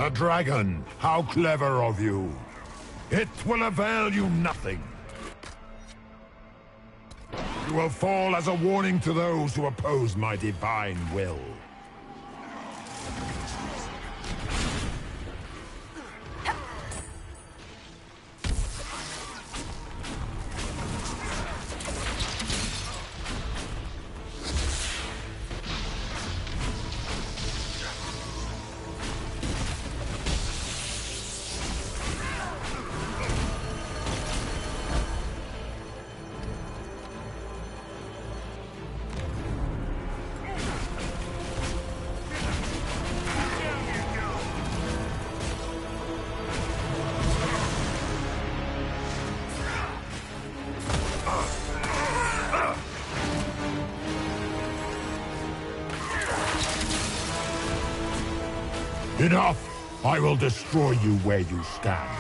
A dragon! How clever of you! It will avail you nothing. You will fall as a warning to those who oppose my divine will. Enough! I will destroy you where you stand.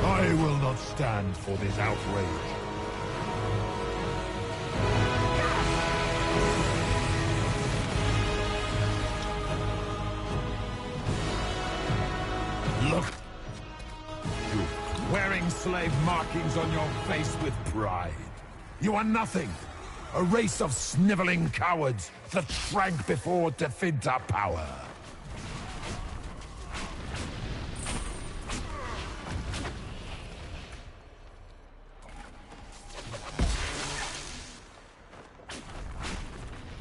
I will not stand for this outrage. Look! Wearing slave markings on your face with pride. You are nothing. A race of sniveling cowards that shrank before Definta power.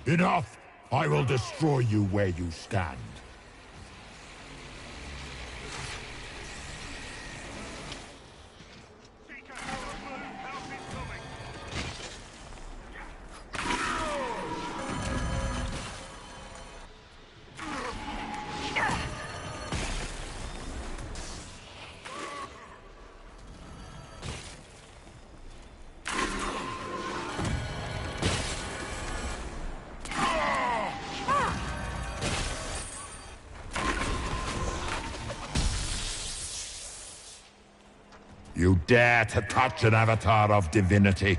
Enough! I will destroy you where you stand. You dare to touch an avatar of divinity?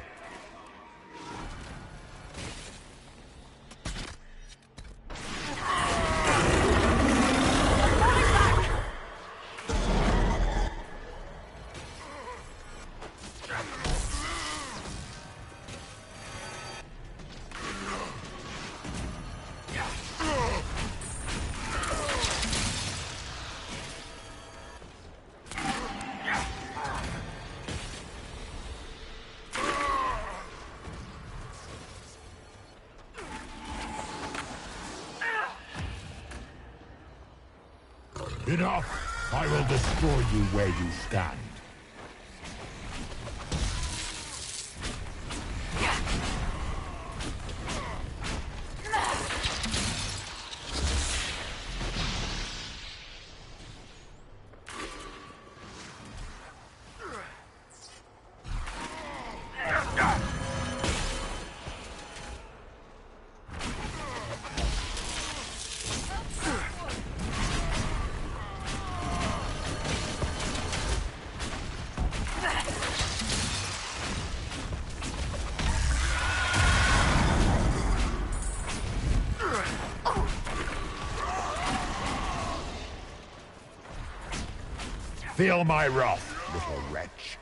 Enough! I will destroy you where you stand. Feel my wrath, little wretch.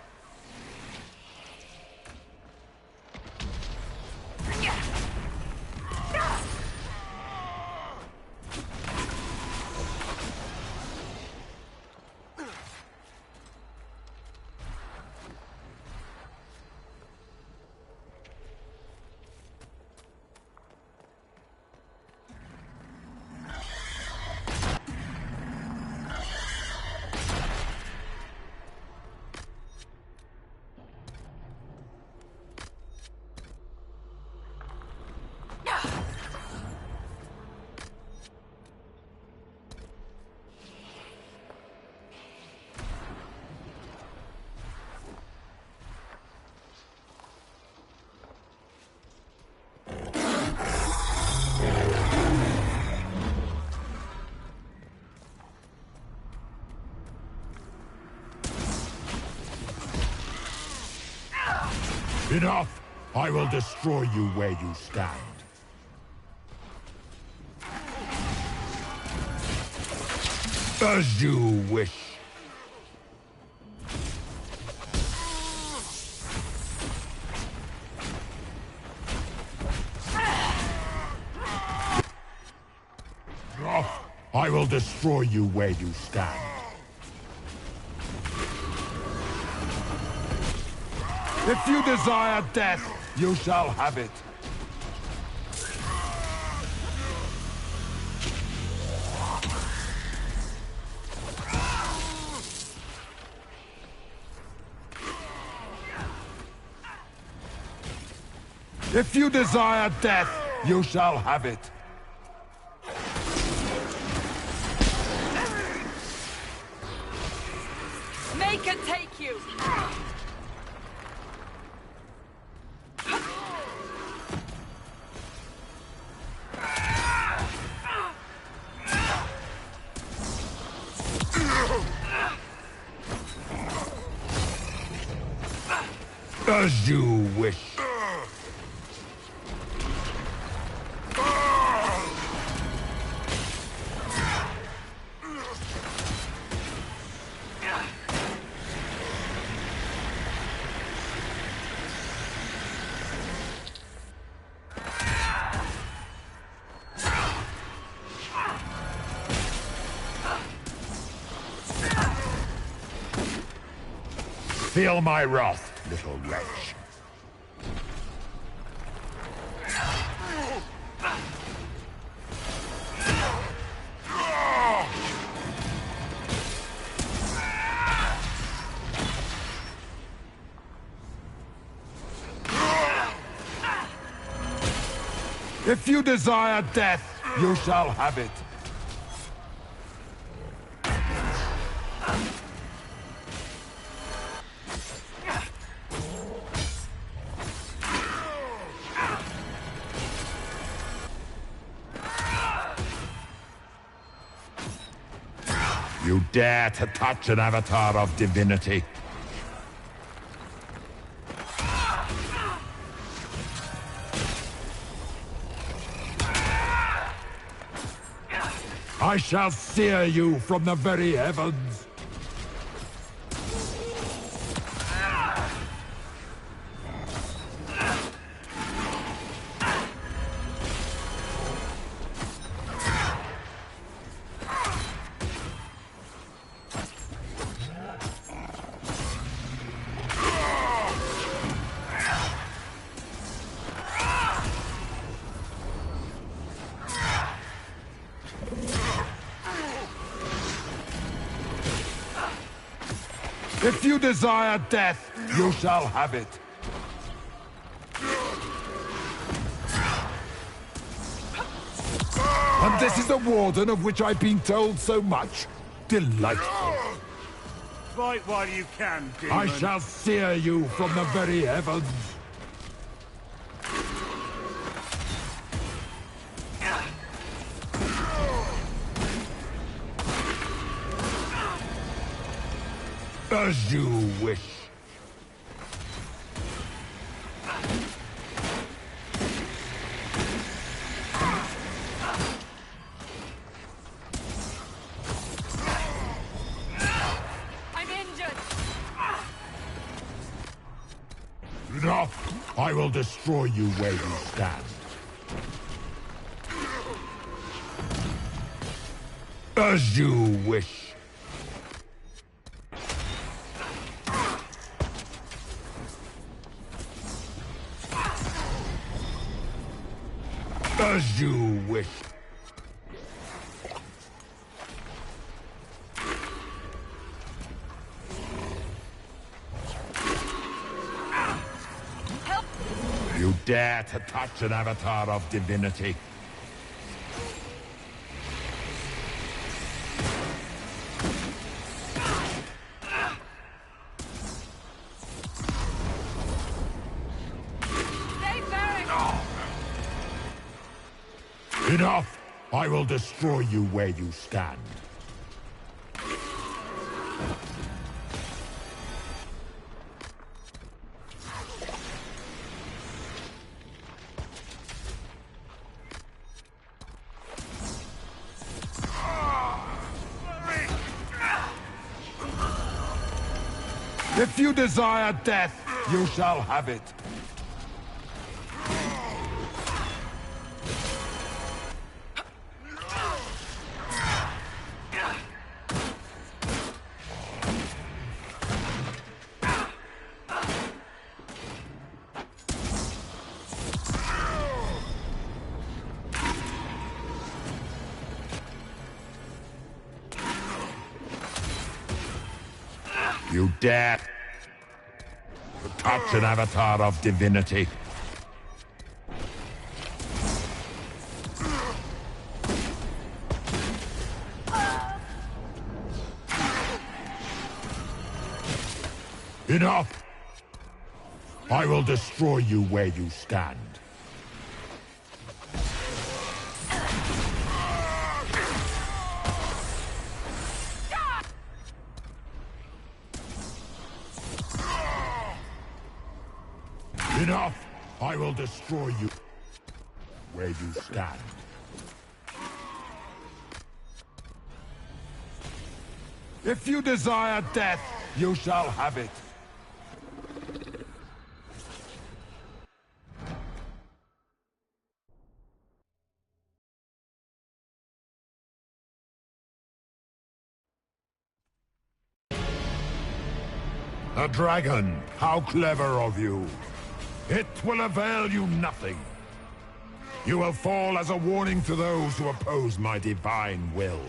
Enough! I will destroy you where you stand. As you wish. I will destroy you where you stand. If you desire death, you shall have it. If you desire death, you shall have it. Make it take you! As you wish. Feel my wrath, little wretch. If you desire death, you shall have it. You dare to touch an avatar of divinity? I shall sear you from the very heavens. If you desire death, you shall have it. And this is the Warden of which I've been told so much. Delightful. Fight while you can, demon. I shall sear you from the very heavens. As you wish. I'm injured! Enough! I will destroy you where you stand. As you wish. As you wish. Help! You dare to touch an avatar of divinity? Stay back! Enough! I will destroy you where you stand. If you desire death, you shall have it. You dare to touch an avatar of divinity. Enough! I will destroy you where you stand. Enough! I will destroy you where you stand. If you desire death, you shall have it. A dragon! How clever of you! It will avail you nothing. You will fall as a warning to those who oppose my divine will.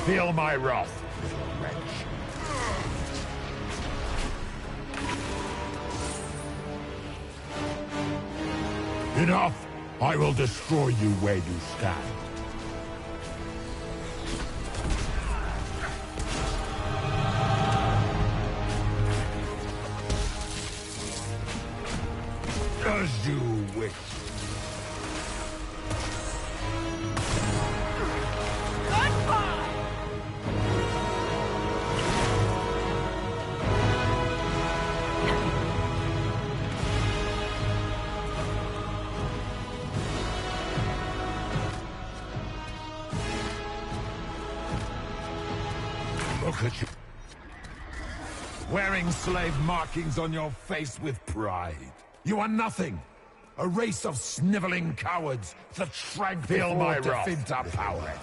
Feel my wrath, little wretch. Enough! I will destroy you where you stand. As you wish. Look at you. Wearing slave markings on your face with pride. You are nothing. A race of sniveling cowards that shrank before defeat our power.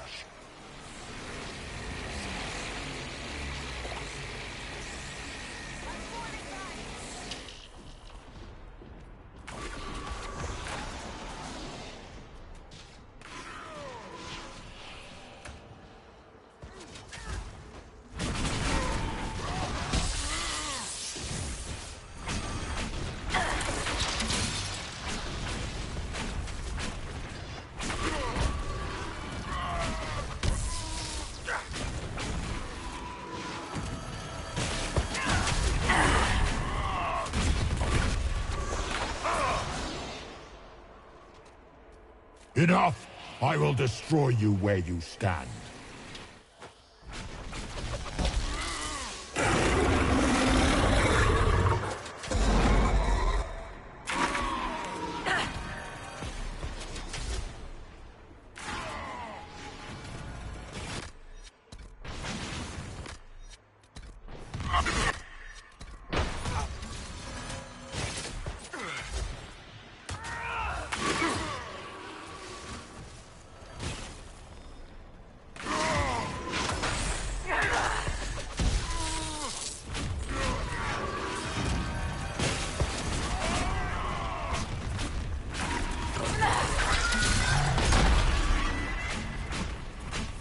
Enough! I will destroy you where you stand.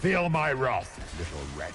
Feel my wrath, little wretch.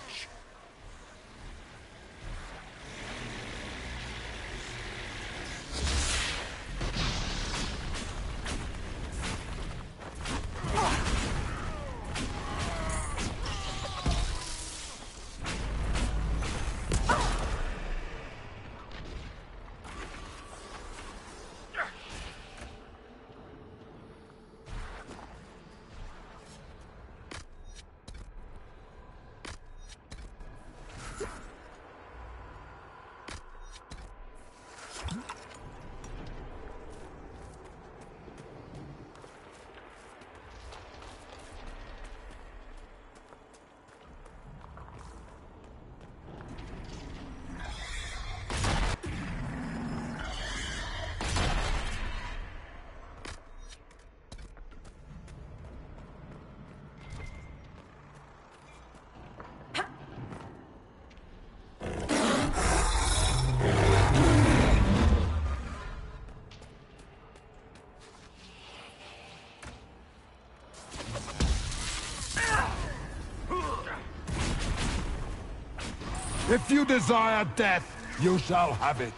If you desire death, you shall have it.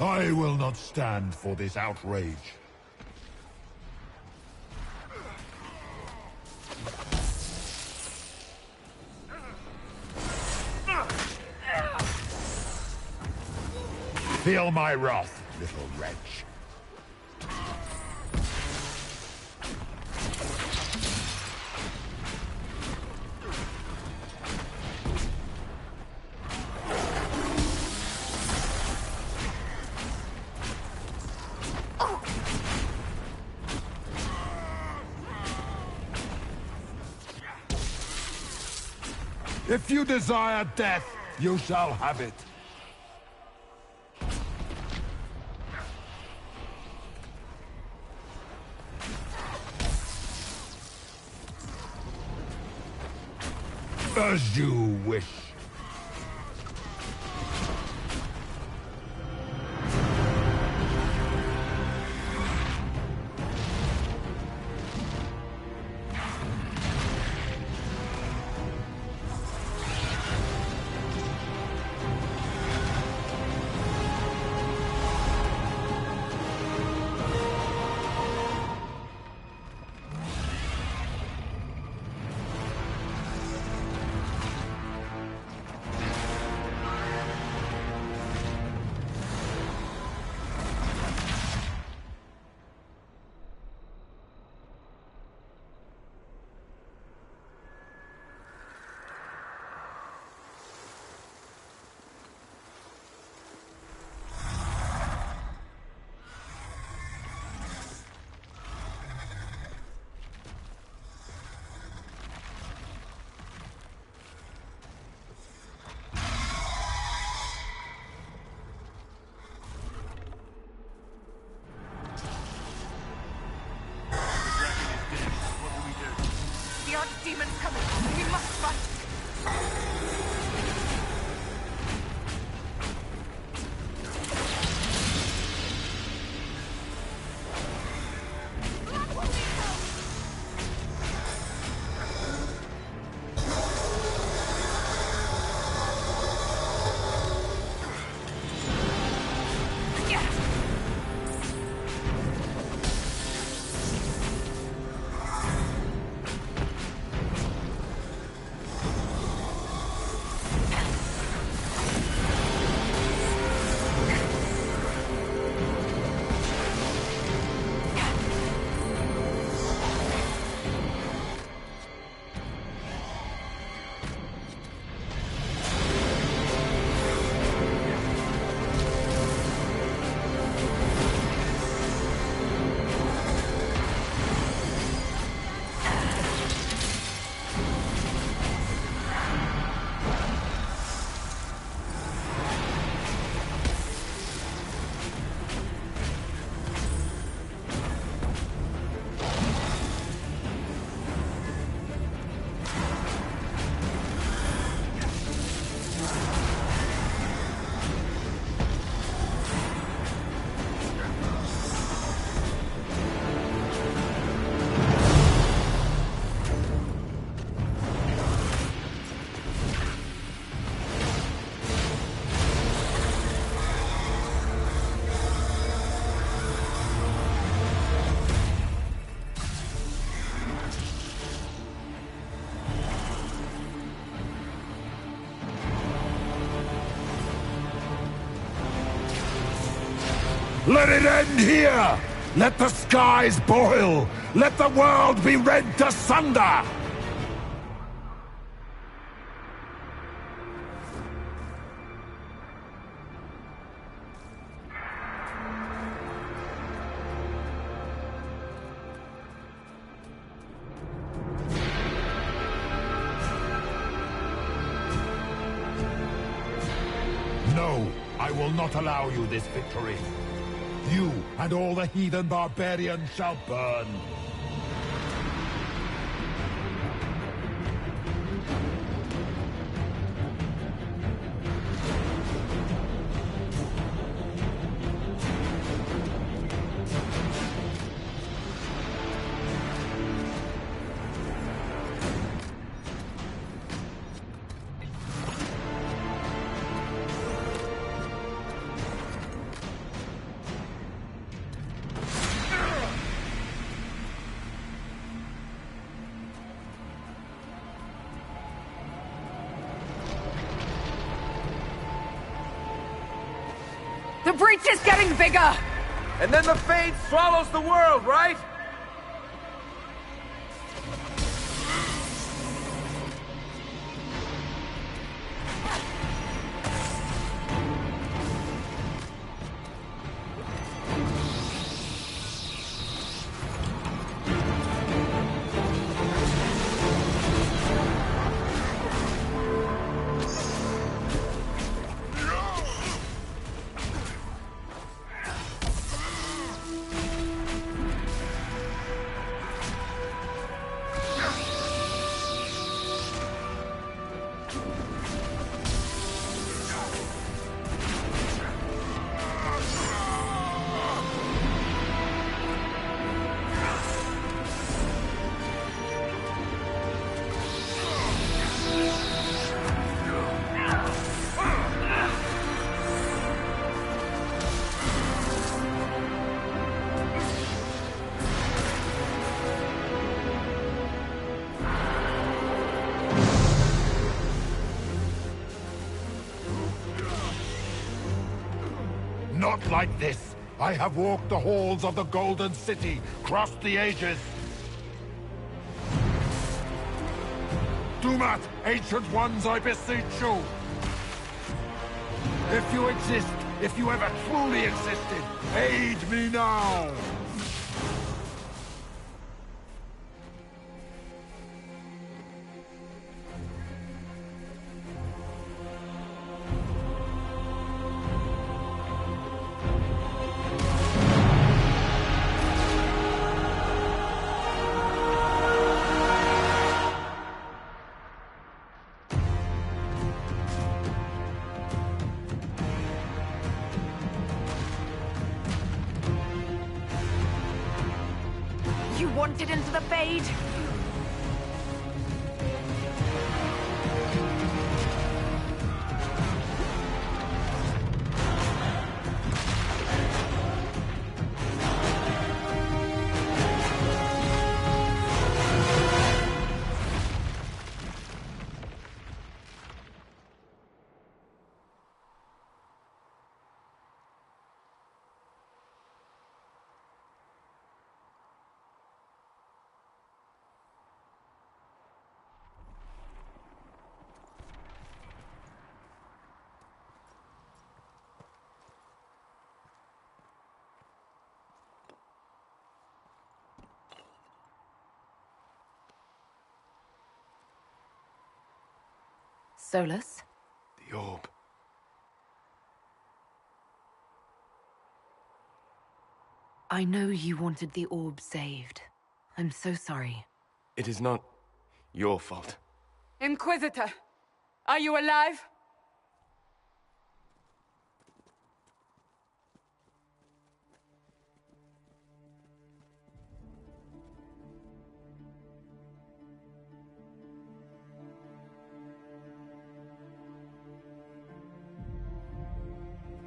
I will not stand for this outrage. Feel my wrath, little wretch. If you desire death, you shall have it. As you wish. Demon's coming. We must fight. Let it end here! Let the skies boil! Let the world be rent asunder! No, I will not allow you this victory. You and all the heathen barbarians shall burn. breach is getting bigger! And then the fate swallows the world, right? Not like this. I have walked the halls of the Golden City, crossed the ages. Do not, Ancient Ones, I beseech you! If you exist, if you ever truly existed, aid me now! You wanted into the Fade? Solus? The orb. I know you wanted the orb saved. I'm so sorry. It is not your fault. Inquisitor! Are you alive?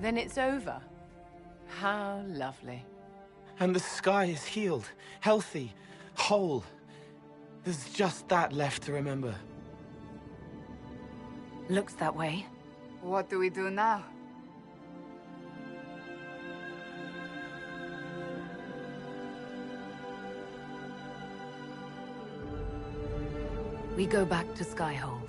Then it's over. How lovely. And the sky is healed, healthy, whole. There's just that left to remember. Looks that way. What do we do now? We go back to Skyhold.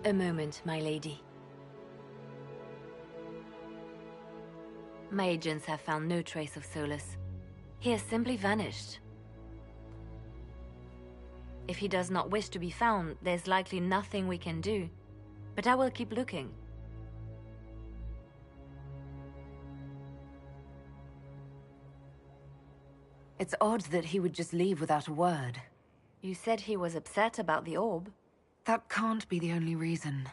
A moment, my lady. My agents have found no trace of Solus. He has simply vanished. If he does not wish to be found, there's likely nothing we can do. But I will keep looking. It's odd that he would just leave without a word. You said he was upset about the orb. That can't be the only reason.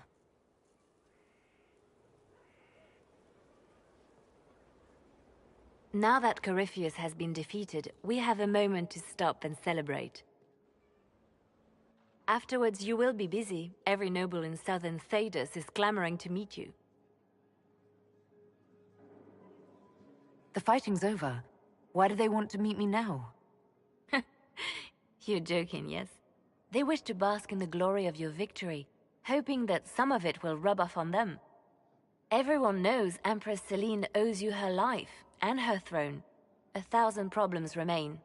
Now that Corypheus has been defeated, we have a moment to stop and celebrate. Afterwards, you will be busy. Every noble in southern Thedas is clamoring to meet you. The fighting's over. Why do they want to meet me now? You're joking, yes? They wish to bask in the glory of your victory, hoping that some of it will rub off on them. Everyone knows Empress Celine owes you her life and her throne. 1,000 problems remain,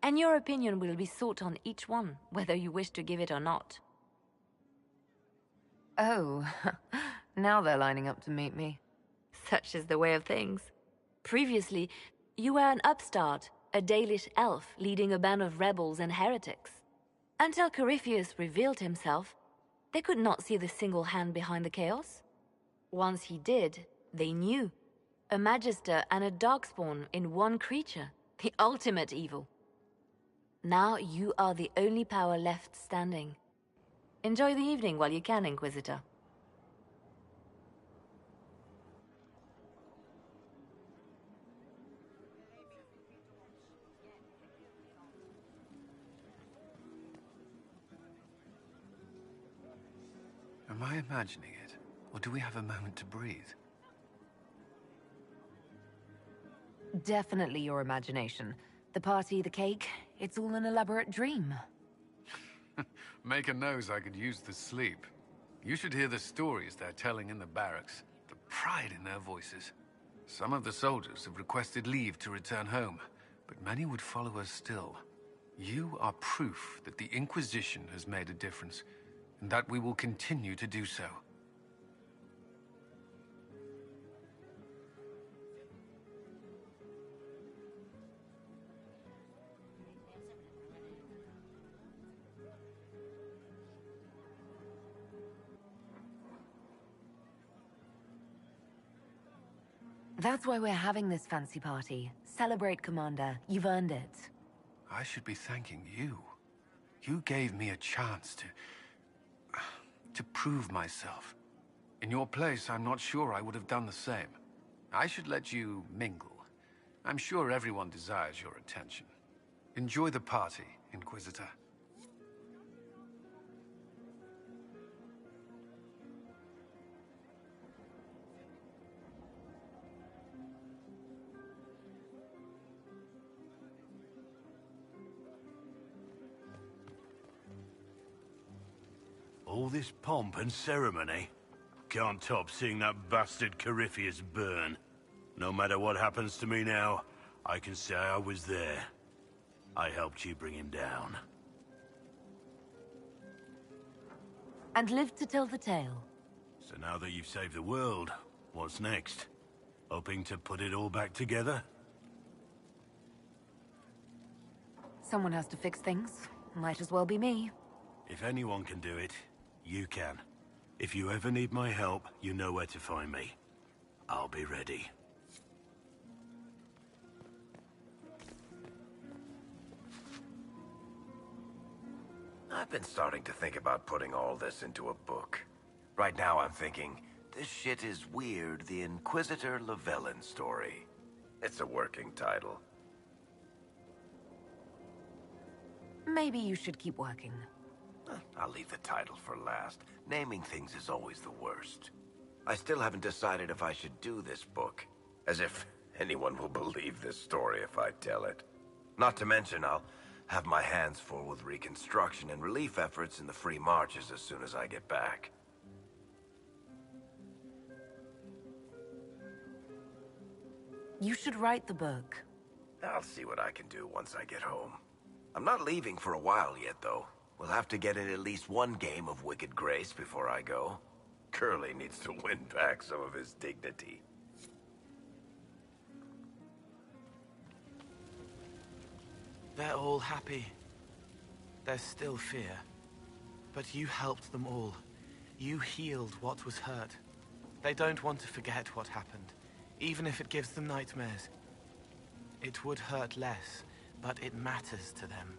and your opinion will be sought on each one, whether you wish to give it or not. Oh, now they're lining up to meet me. Such is the way of things. Previously, you were an upstart, a Dalish elf leading a band of rebels and heretics. Until Corypheus revealed himself, they could not see the single hand behind the chaos. Once he did, they knew. A Magister and a Darkspawn in one creature, the ultimate evil. Now you are the only power left standing. Enjoy the evening while you can, Inquisitor. Am I imagining it? Or do we have a moment to breathe? Definitely your imagination. The party, the cake, it's all an elaborate dream. Make a nose, I could use the sleep. You should hear the stories they're telling in the barracks. The pride in their voices. Some of the soldiers have requested leave to return home, but many would follow us still. You are proof that the Inquisition has made a difference, and that we will continue to do so. That's why we're having this fancy party. Celebrate, Commander. You've earned it. I should be thanking you. You gave me a chance to prove myself. In your place, I'm not sure I would have done the same. I should let you mingle. I'm sure everyone desires your attention. Enjoy the party, Inquisitor. All this pomp and ceremony can't top seeing that bastard Corypheus burn. No matter what happens to me now, I can say I was there. I helped you bring him down. And live to tell the tale. So now that you've saved the world, what's next? Hoping to put it all back together? Someone has to fix things. Might as well be me. If anyone can do it, you can. If you ever need my help, you know where to find me. I'll be ready. I've been starting to think about putting all this into a book. Right now I'm thinking, this shit is weird, the Inquisitor Llewellyn story. It's a working title. Maybe you should keep working. I'll leave the title for last. Naming things is always the worst. I still haven't decided if I should do this book. As if anyone will believe this story if I tell it. Not to mention, I'll have my hands full with reconstruction and relief efforts in the free marches as soon as I get back. You should write the book. I'll see what I can do once I get home. I'm not leaving for a while yet, though. We'll have to get in at least one game of Wicked Grace before I go. Curly needs to win back some of his dignity. They're all happy. There's still fear. But you helped them all. You healed what was hurt. They don't want to forget what happened, even if it gives them nightmares. It would hurt less, but it matters to them.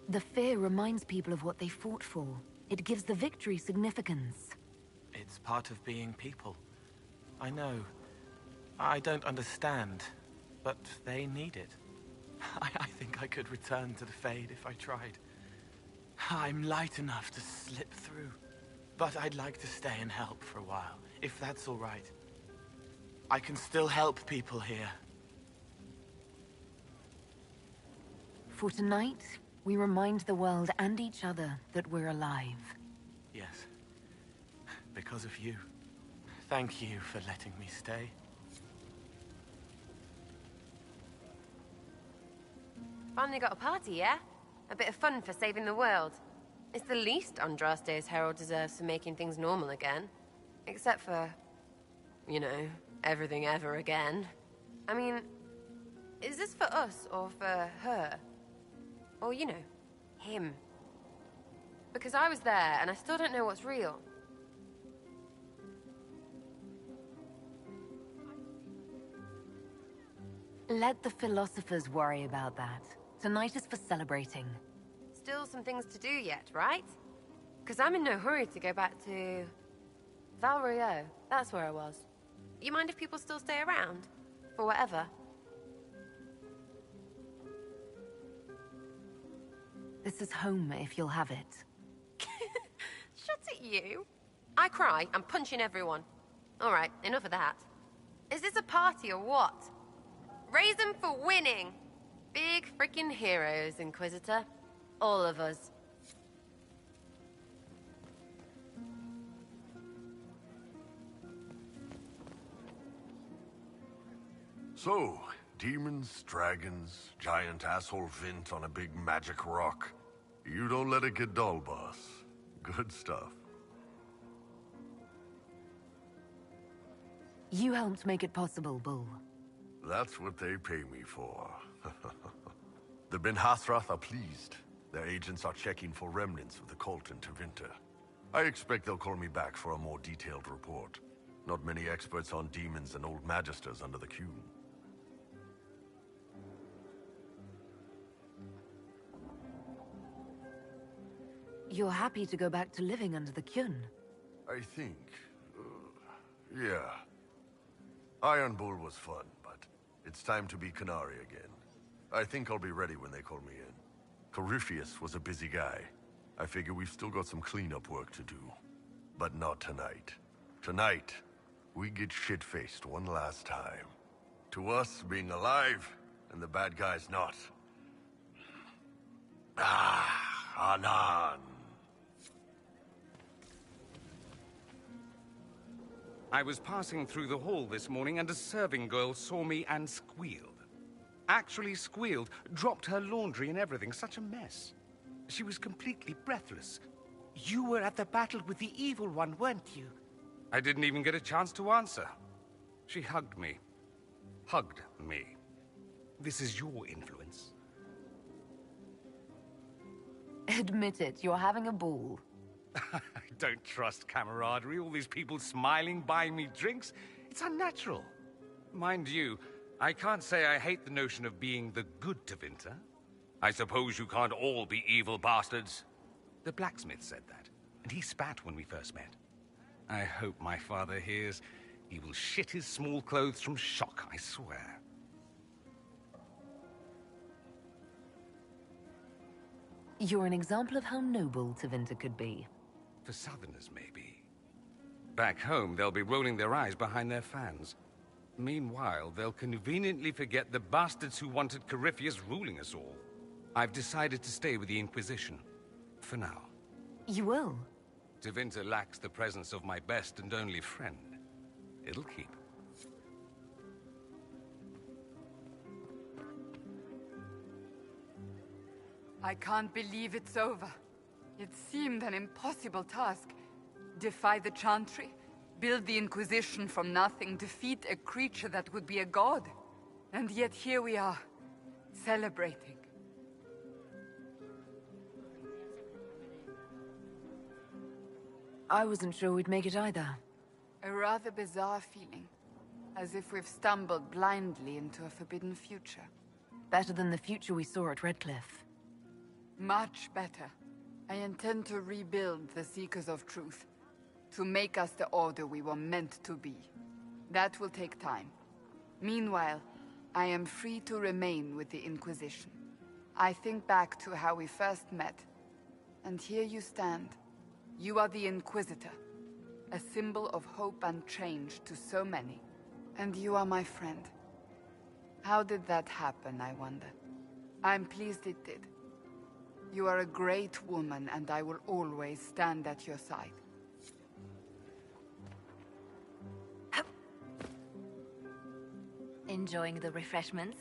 The fear reminds people of what they fought for. It gives the victory significance. It's part of being people. I know. I don't understand, but they need it. I think I could return to the Fade if I tried. I'm light enough to slip through. But I'd like to stay and help for a while, if that's all right. I can still help people here. For tonight, we remind the world and each other that we're alive. Yes. Because of you. Thank you for letting me stay. Finally got a party, yeah? A bit of fun for saving the world. It's the least Andraste's Herald deserves for making things normal again. Except for, you know, everything ever again. I mean, is this for us or for her? Or, you know, him? Because I was there and I still don't know what's real. Let the philosophers worry about that. Tonight is for celebrating. Still some things to do yet, right? Because I'm in no hurry to go back to... Val Royeaux. That's where I was. You mind if people still stay around? For whatever? This is home if you'll have it. Shut it, you. I cry, I'm punching everyone. Alright, enough of that. Is this a party or what? Raise them for winning! Big freaking heroes, Inquisitor. All of us. So, demons, dragons, giant asshole Vint on a big magic rock. You don't let it get dull, boss. Good stuff. You helped make it possible, Bull. That's what they pay me for. The Ben Hathrath are pleased. Their agents are checking for remnants of the cult in Tevinter. I expect they'll call me back for a more detailed report. Not many experts on demons and old magisters under the Qun. You're happy to go back to living under the Qun? I think... yeah. Iron Bull was fun, but it's time to be Canary again. I think I'll be ready when they call me in. Corypheus was a busy guy. I figure we've still got some cleanup work to do. But not tonight. Tonight, we get shit-faced one last time. To us, being alive, and the bad guys not. Ah, Anan. I was passing through the hall this morning and a serving girl saw me and squealed. Actually squealed, dropped her laundry and everything, such a mess. She was completely breathless. You were at the battle with the evil one, weren't you? I didn't even get a chance to answer. She hugged me. Hugged me. This is your influence. Admit it, you're having a ball. I don't trust camaraderie, all these people smiling, buying me drinks. It's unnatural. Mind you, I can't say I hate the notion of being the good Tevinter. I suppose you can't all be evil bastards. The blacksmith said that, and he spat when we first met. I hope my father hears. He will shit his small clothes from shock, I swear. You're an example of how noble Tevinter could be. For Southerners, maybe. Back home, they'll be rolling their eyes behind their fans. Meanwhile, they'll conveniently forget the bastards who wanted Corypheus ruling us all. I've decided to stay with the Inquisition. For now. You will? Tevinter lacks the presence of my best and only friend. It'll keep. I can't believe it's over. It seemed an impossible task. Defy the Chantry, build the Inquisition from nothing, defeat a creature that would be a god. And yet here we are, celebrating. I wasn't sure we'd make it either. A rather bizarre feeling. As if we've stumbled blindly into a forbidden future. Better than the future we saw at Redcliffe. Much better. I intend to rebuild the Seekers of Truth. To make us the Order we were meant to be. That will take time. Meanwhile, I am free to remain with the Inquisition. I think back to how we first met. And here you stand. You are the Inquisitor. A symbol of hope and change to so many. And you are my friend. How did that happen, I wonder? I'm pleased it did. You are a great woman, and I will always stand at your side. Enjoying the refreshments?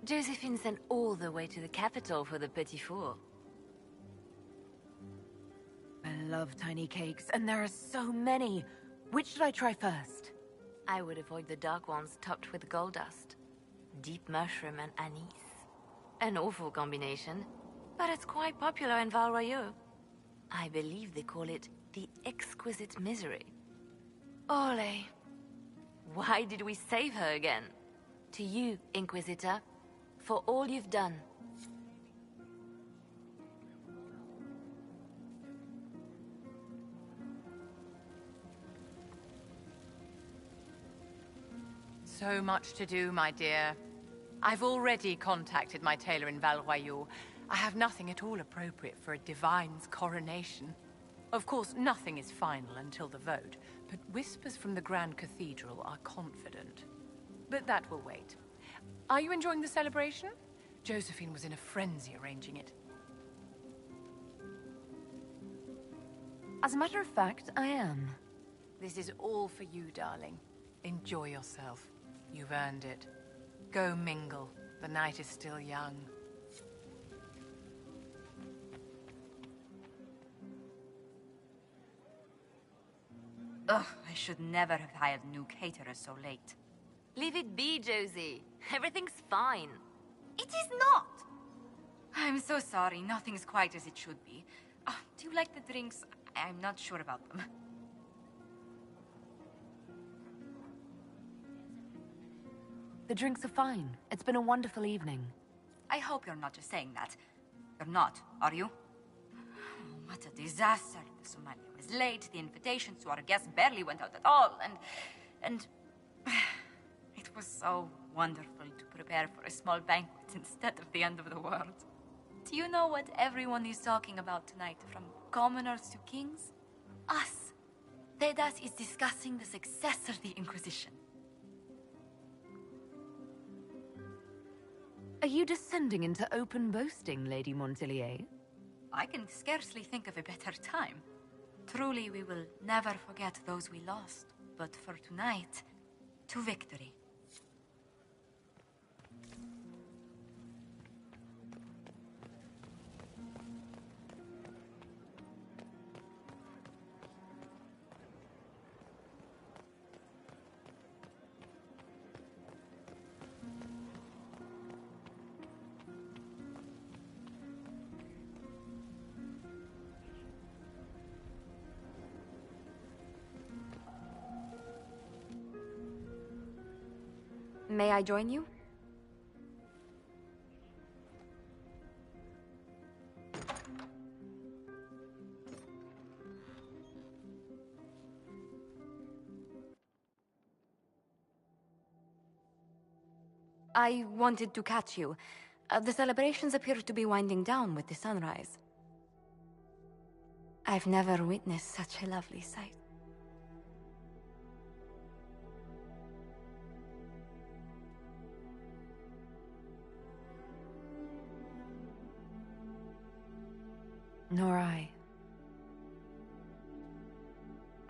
Josephine sent all the way to the capital for the petit four. I love tiny cakes, and there are so many. Which should I try first? I would avoid the dark ones topped with gold dust. Deep mushroom and anise. An awful combination, but it's quite popular in Val Royeaux. I believe they call it the exquisite misery. Ole. Why did we save her again? To you, Inquisitor, for all you've done. So much to do, my dear. I've already contacted my tailor in Val Royeaux. I have nothing at all appropriate for a divine's coronation. Of course, nothing is final until the vote, but whispers from the Grand Cathedral are confident. But that will wait. Are you enjoying the celebration? Josephine was in a frenzy arranging it. As a matter of fact, I am. This is all for you, darling. Enjoy yourself. You've earned it. Go mingle. The night is still young. Ugh, I should never have hired new caterers so late. Leave it be, Josie. Everything's fine. It is not! I'm so sorry, nothing's quite as it should be. Do you like the drinks? I'm not sure about them. The drinks are fine. It's been a wonderful evening. I hope you're not just saying that. You're not, are you? Oh, what a disaster. The Somalia was late, the invitations to our guests barely went out at all, and... It was so wonderful to prepare for a small banquet instead of the end of the world. Do you know what everyone is talking about tonight, from commoners to kings? Us. Dedas is discussing the successor of the Inquisition. Are you descending into open boasting, Lady Montelier? I can scarcely think of a better time. Truly, we will never forget those we lost. But for tonight, to victory. May I join you? I wanted to catch you. The celebrations appear to be winding down with the sunrise. I've never witnessed such a lovely sight. Nor I.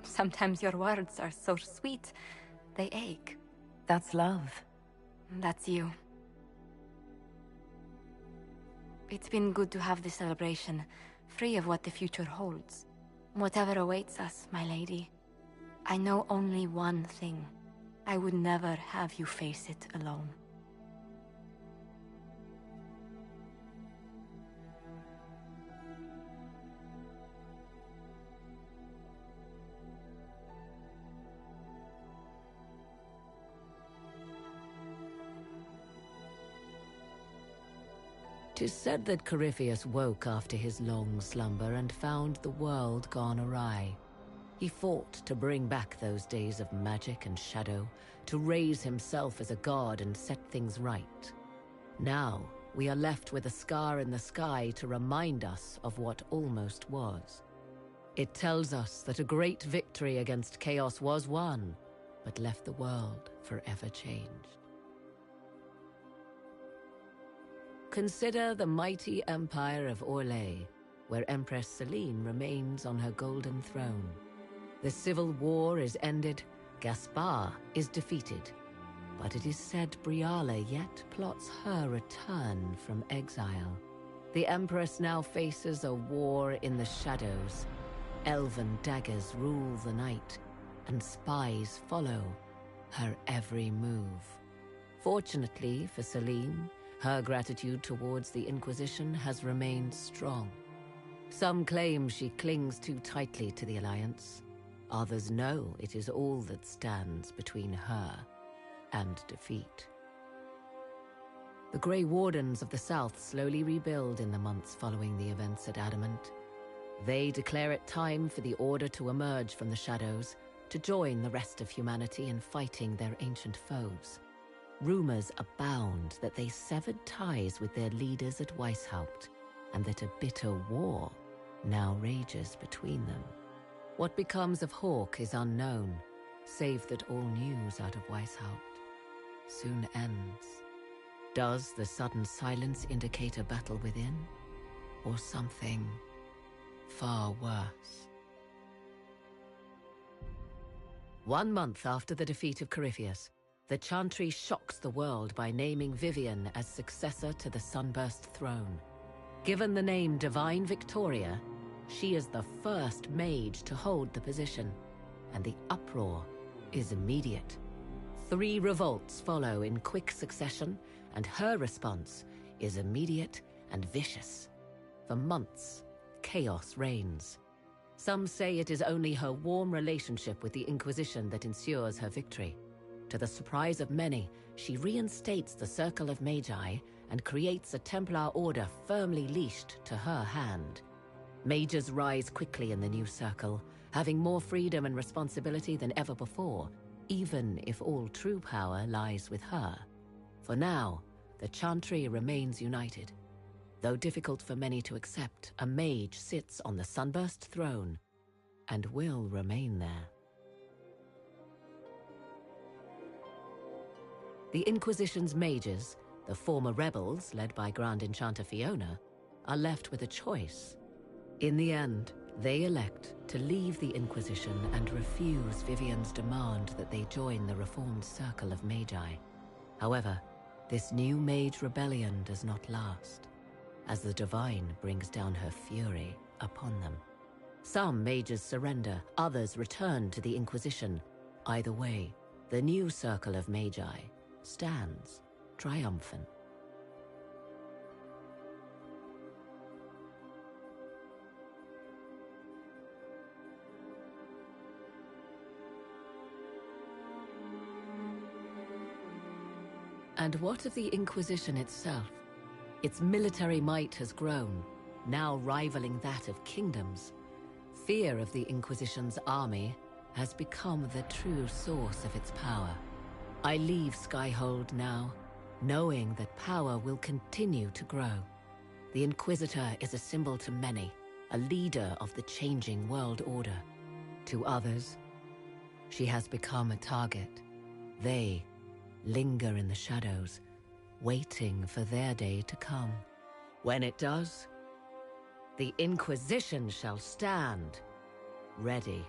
Sometimes your words are so sweet, they ache. That's love. That's you. It's been good to have this celebration, free of what the future holds. Whatever awaits us, my lady, I know only one thing. I would never have you face it alone. Tis said that Corypheus woke after his long slumber and found the world gone awry. He fought to bring back those days of magic and shadow, to raise himself as a god and set things right. Now, we are left with a scar in the sky to remind us of what almost was. It tells us that a great victory against chaos was won, but left the world forever changed. Consider the mighty empire of Orlais, where Empress Celine remains on her golden throne. The civil war is ended, Gaspar is defeated, but it is said Briala yet plots her return from exile. The Empress now faces a war in the shadows. Elven daggers rule the night, and spies follow her every move. Fortunately for Celine, her gratitude towards the Inquisition has remained strong. Some claim she clings too tightly to the Alliance. Others know it is all that stands between her and defeat. The Grey Wardens of the South slowly rebuild in the months following the events at Adamant. They declare it time for the Order to emerge from the shadows, to join the rest of humanity in fighting their ancient foes. Rumors abound that they severed ties with their leaders at Weishaupt, and that a bitter war now rages between them. What becomes of Hawke is unknown, save that all news out of Weishaupt soon ends. Does the sudden silence indicate a battle within, or something far worse? 1 month after the defeat of Corypheus, the Chantry shocks the world by naming Vivian as successor to the Sunburst throne. Given the name Divine Victoria, she is the first mage to hold the position, and the uproar is immediate. 3 revolts follow in quick succession, and her response is immediate and vicious. For months, chaos reigns. Some say it is only her warm relationship with the Inquisition that ensures her victory. To the surprise of many, she reinstates the Circle of Magi and creates a Templar order firmly leashed to her hand. Mages rise quickly in the new circle, having more freedom and responsibility than ever before, even if all true power lies with her. For now, the Chantry remains united. Though difficult for many to accept, a mage sits on the Sunburst throne and will remain there. The Inquisition's mages, the former rebels led by Grand Enchanter Fiona, are left with a choice. In the end, they elect to leave the Inquisition and refuse Vivian's demand that they join the reformed Circle of Magi. However, this new mage rebellion does not last, as the Divine brings down her fury upon them. Some mages surrender, others return to the Inquisition. Either way, the new Circle of Magi stands triumphant. And what of the Inquisition itself? Its military might has grown, now rivaling that of kingdoms. Fear of the Inquisition's army has become the true source of its power. I leave Skyhold now, knowing that power will continue to grow. The Inquisitor is a symbol to many, a leader of the changing world order. To others, she has become a target. They linger in the shadows, waiting for their day to come. When it does, the Inquisition shall stand ready.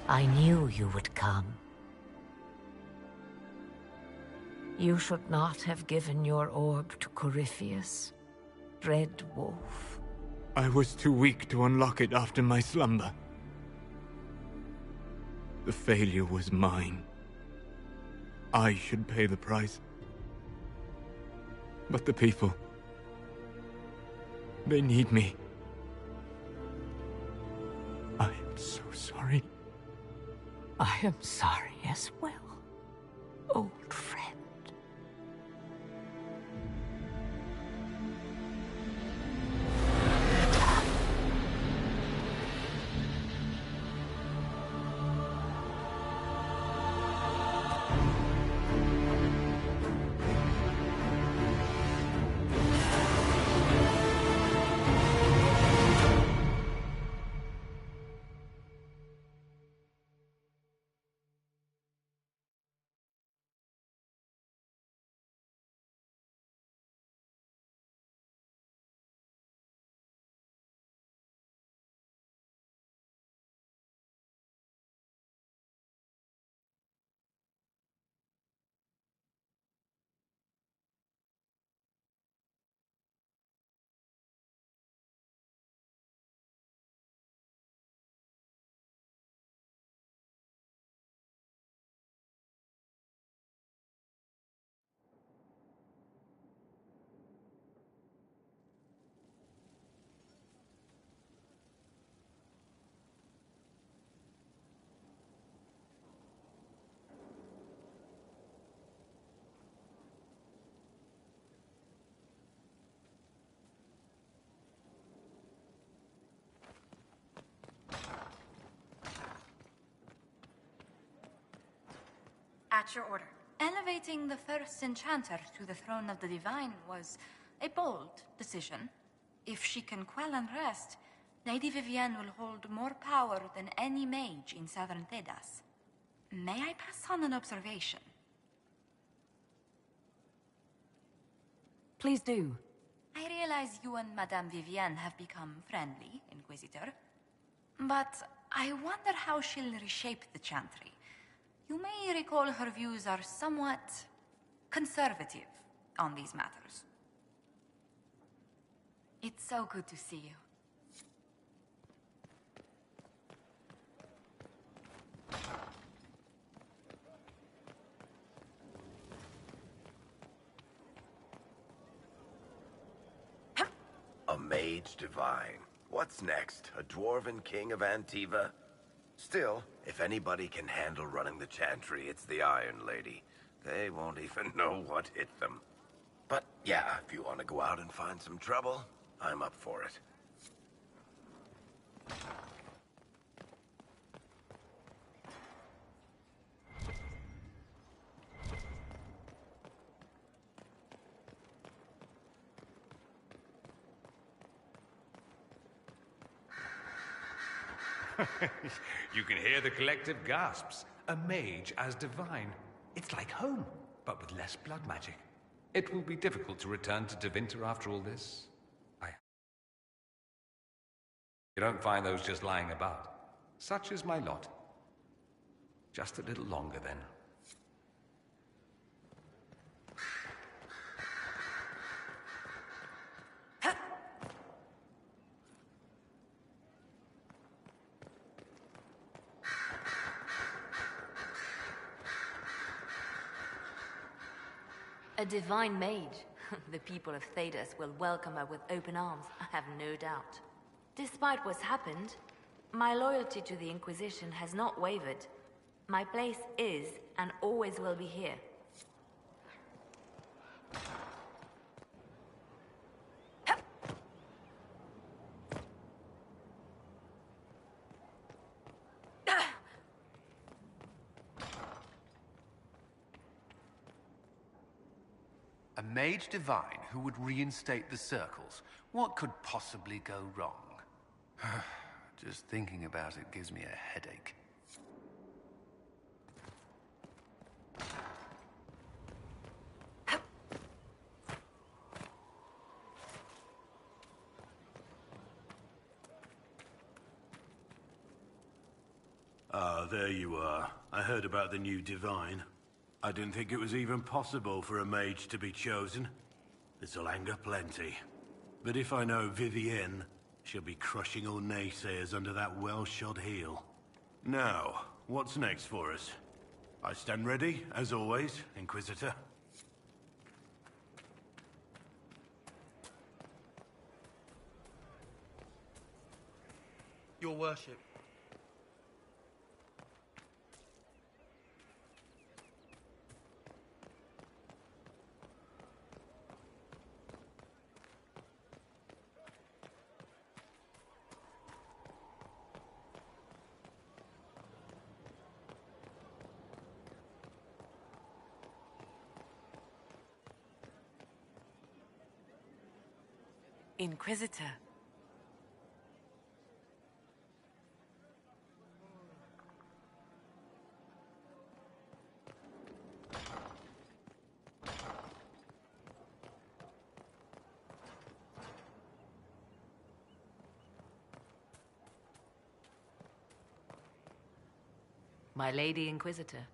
I knew you would come. You should not have given your orb to Corypheus, Red Wolf. I was too weak to unlock it after my slumber. The failure was mine. I should pay the price. But the people... they need me. I am so sorry. I am sorry as well, old friend. At your order. Elevating the first enchanter to the throne of the divine was a bold decision. If she can quell unrest, Lady Vivienne will hold more power than any mage in southern Thedas. May I pass on an observation? Please do. I realize you and Madame Vivienne have become friendly, Inquisitor. But I wonder how she'll reshape the Chantry. You may recall her views are somewhat conservative on these matters. It's so good to see you. A mage divine. What's next? A dwarven king of Antiva? Still, if anybody can handle running the Chantry, it's the Iron Lady. They won't even know what hit them. But yeah, if you want to go out and find some trouble, I'm up for it. You can hear the collective gasps. A mage as divine. It's like home, but with less blood magic. It will be difficult to return to Tevinter after all this. You don't find those just lying about. Such is my lot. Just a little longer, then. A divine mage. The people of Thedas will welcome her with open arms, I have no doubt. Despite what's happened, my loyalty to the Inquisition has not wavered. My place is, and always will be here. A mage divine who would reinstate the circles. What could possibly go wrong? Just thinking about it gives me a headache. Ah, there you are. I heard about the new divine. I didn't think it was even possible for a mage to be chosen. This'll anger plenty. But if I know Vivienne, she'll be crushing all naysayers under that well-shod heel. Now, what's next for us? I stand ready, as always, Inquisitor. Your worship. Inquisitor. My Lady Inquisitor.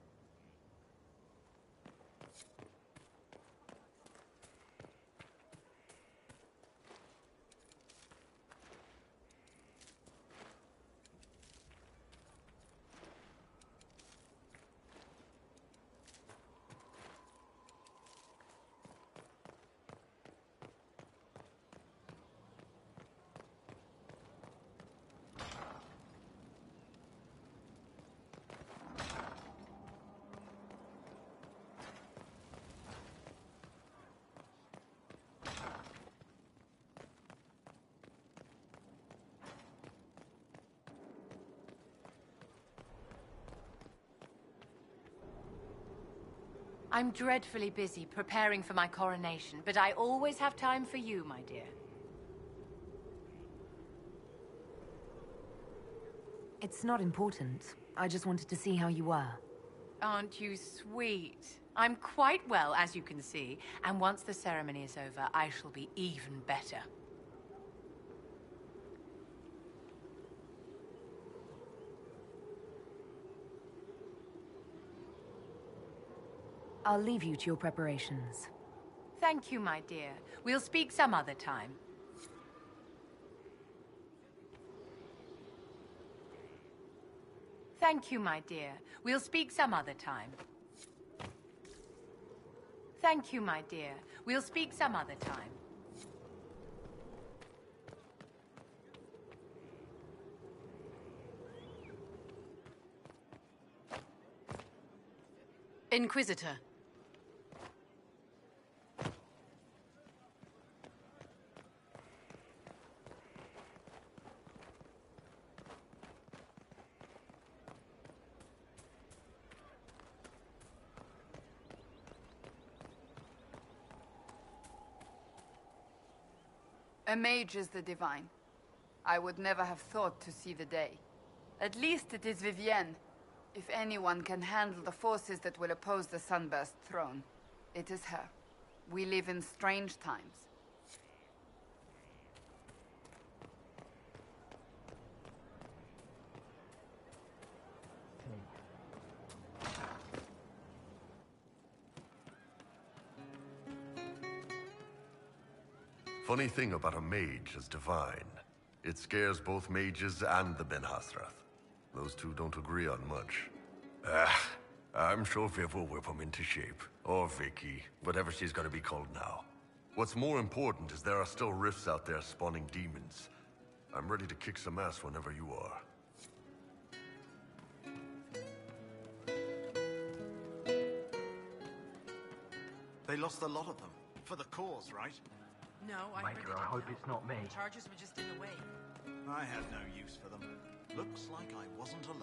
I'm dreadfully busy preparing for my coronation, but I always have time for you, my dear. It's not important. I just wanted to see how you were. Aren't you sweet? I'm quite well, as you can see, and once the ceremony is over, I shall be even better. I'll leave you to your preparations. Thank you, my dear. We'll speak some other time. Thank you, my dear. We'll speak some other time. Thank you, my dear. We'll speak some other time. Inquisitor. A mage is the divine. I would never have thought to see the day. At least it is Vivienne. If anyone can handle the forces that will oppose the Sunburst throne, it is her. We live in strange times. Funny thing about a mage as divine. It scares both mages and the Ben Hasrath. Those two don't agree on much. I'm sure Viv will whip them into shape. Or Vicky, whatever she's gonna be called now. What's more important is there are still rifts out there spawning demons. I'm ready to kick some ass whenever you are. They lost a lot of them. For the cause, right? No, I hope it's not me. The charges were just in the way. I had no use for them. Looks like I wasn't alone.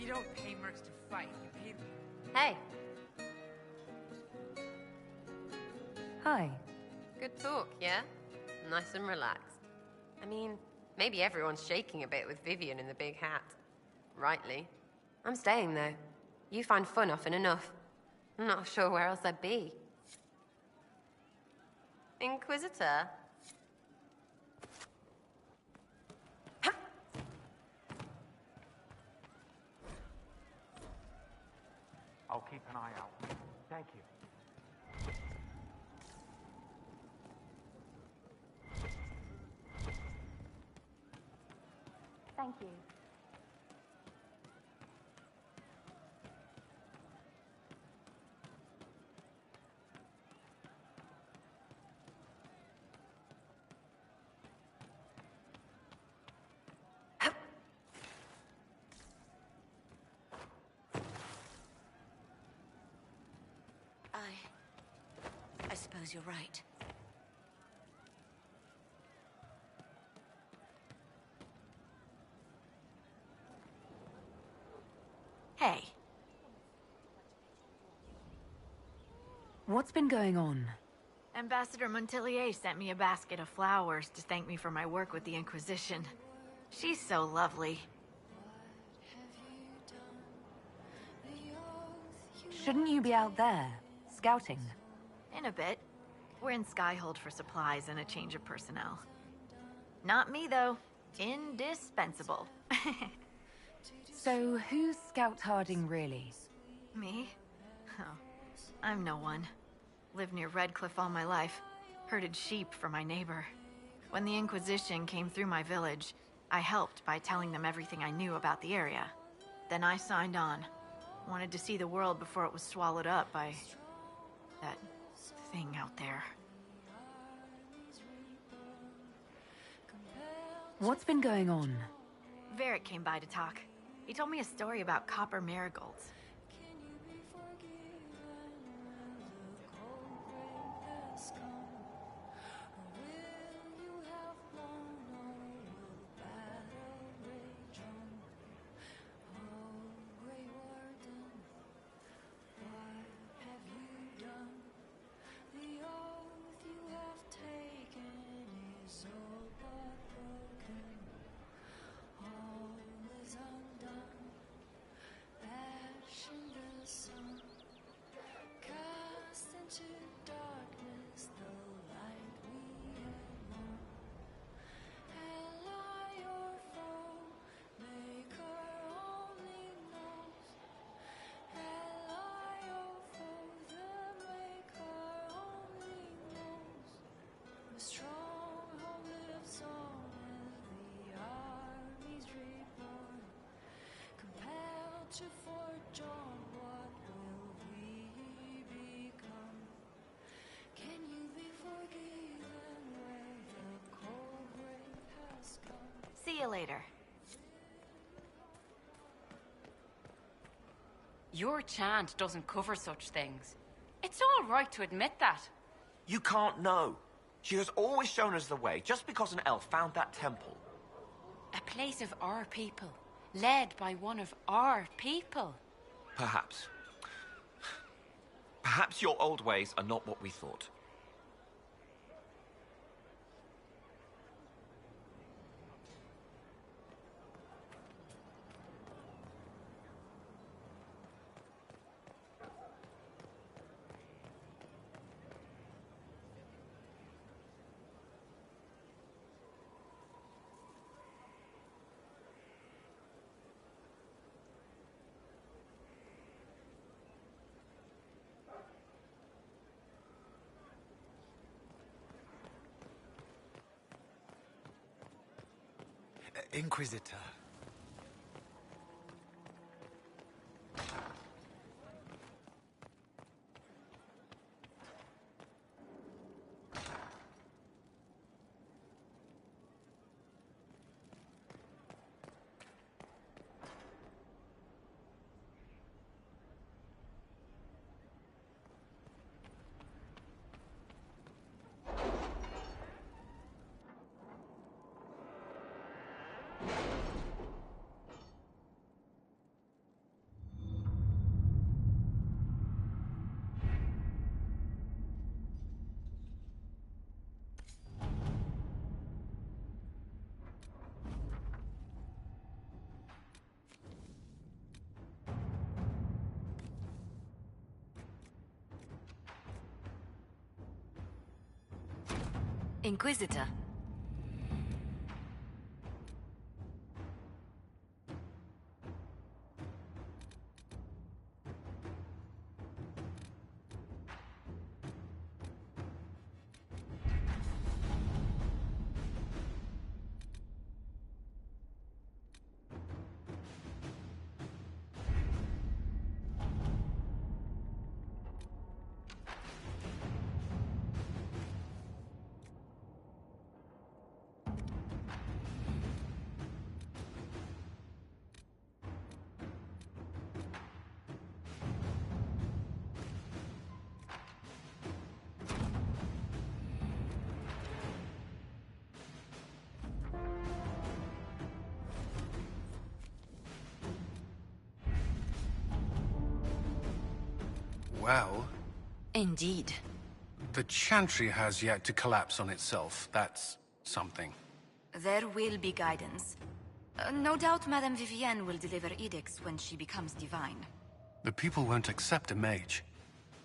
don't pay mercs to fight. You pay them. Hey. Hi. Good talk, yeah? Nice and relaxed. I mean, maybe everyone's shaking a bit with Vivian in the big hat. Rightly. I'm staying, though. You find fun often enough. I'm not sure where else I'd be. Inquisitor? I'll keep an eye out. Thank you. Thank you. I suppose you're right. Hey. What's been going on? Ambassador Montelier sent me a basket of flowers to thank me for my work with the Inquisition. She's so lovely. Shouldn't you be out there, scouting? In a bit. We're in Skyhold for supplies and a change of personnel. Not me, though. Indispensable. So, who's Scout Harding really? Me? Oh, I'm no one. Lived near Redcliffe all my life. Herded sheep for my neighbor. When the Inquisition came through my village, I helped by telling them everything I knew about the area. Then I signed on. Wanted to see the world before it was swallowed up by that thing out there. What's been going on? Varric came by to talk. He told me a story about copper marigolds. See you later. Your chant doesn't cover such things. It's all right to admit that. You can't know. She has always shown us the way, just because an elf found that temple. A place of our people, led by one of our people. Perhaps. Perhaps your old ways are not what we thought. Inquisitor. Inquisitor. Well, Indeed. the Chantry has yet to collapse on itself. That's something. There will be guidance. No doubt Madame Vivienne will deliver edicts when she becomes divine. The people won't accept a mage.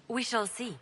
We shall see.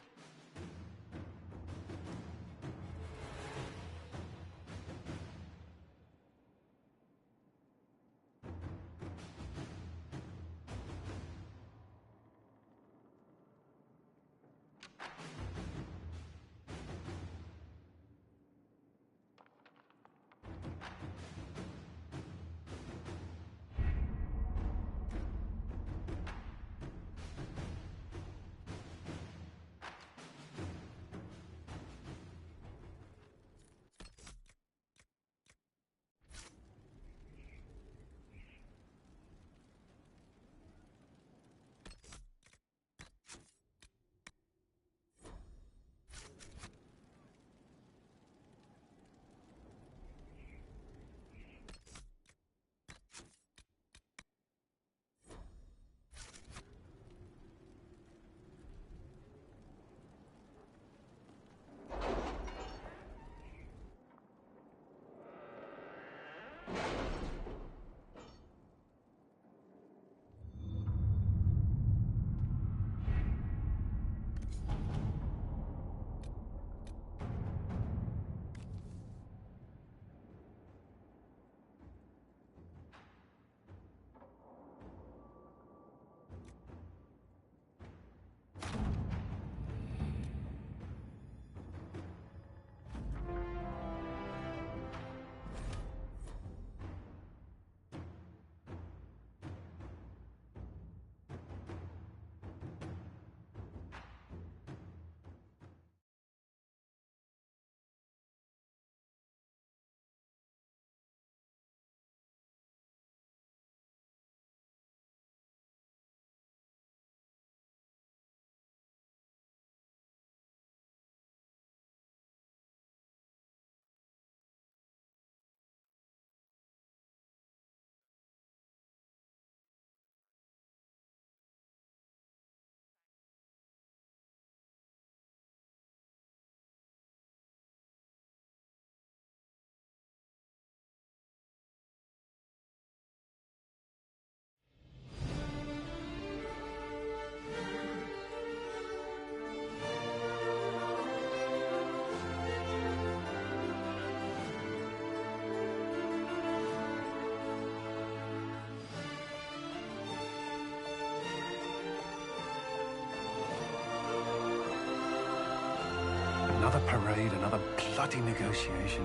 Another parade, another bloody negotiation.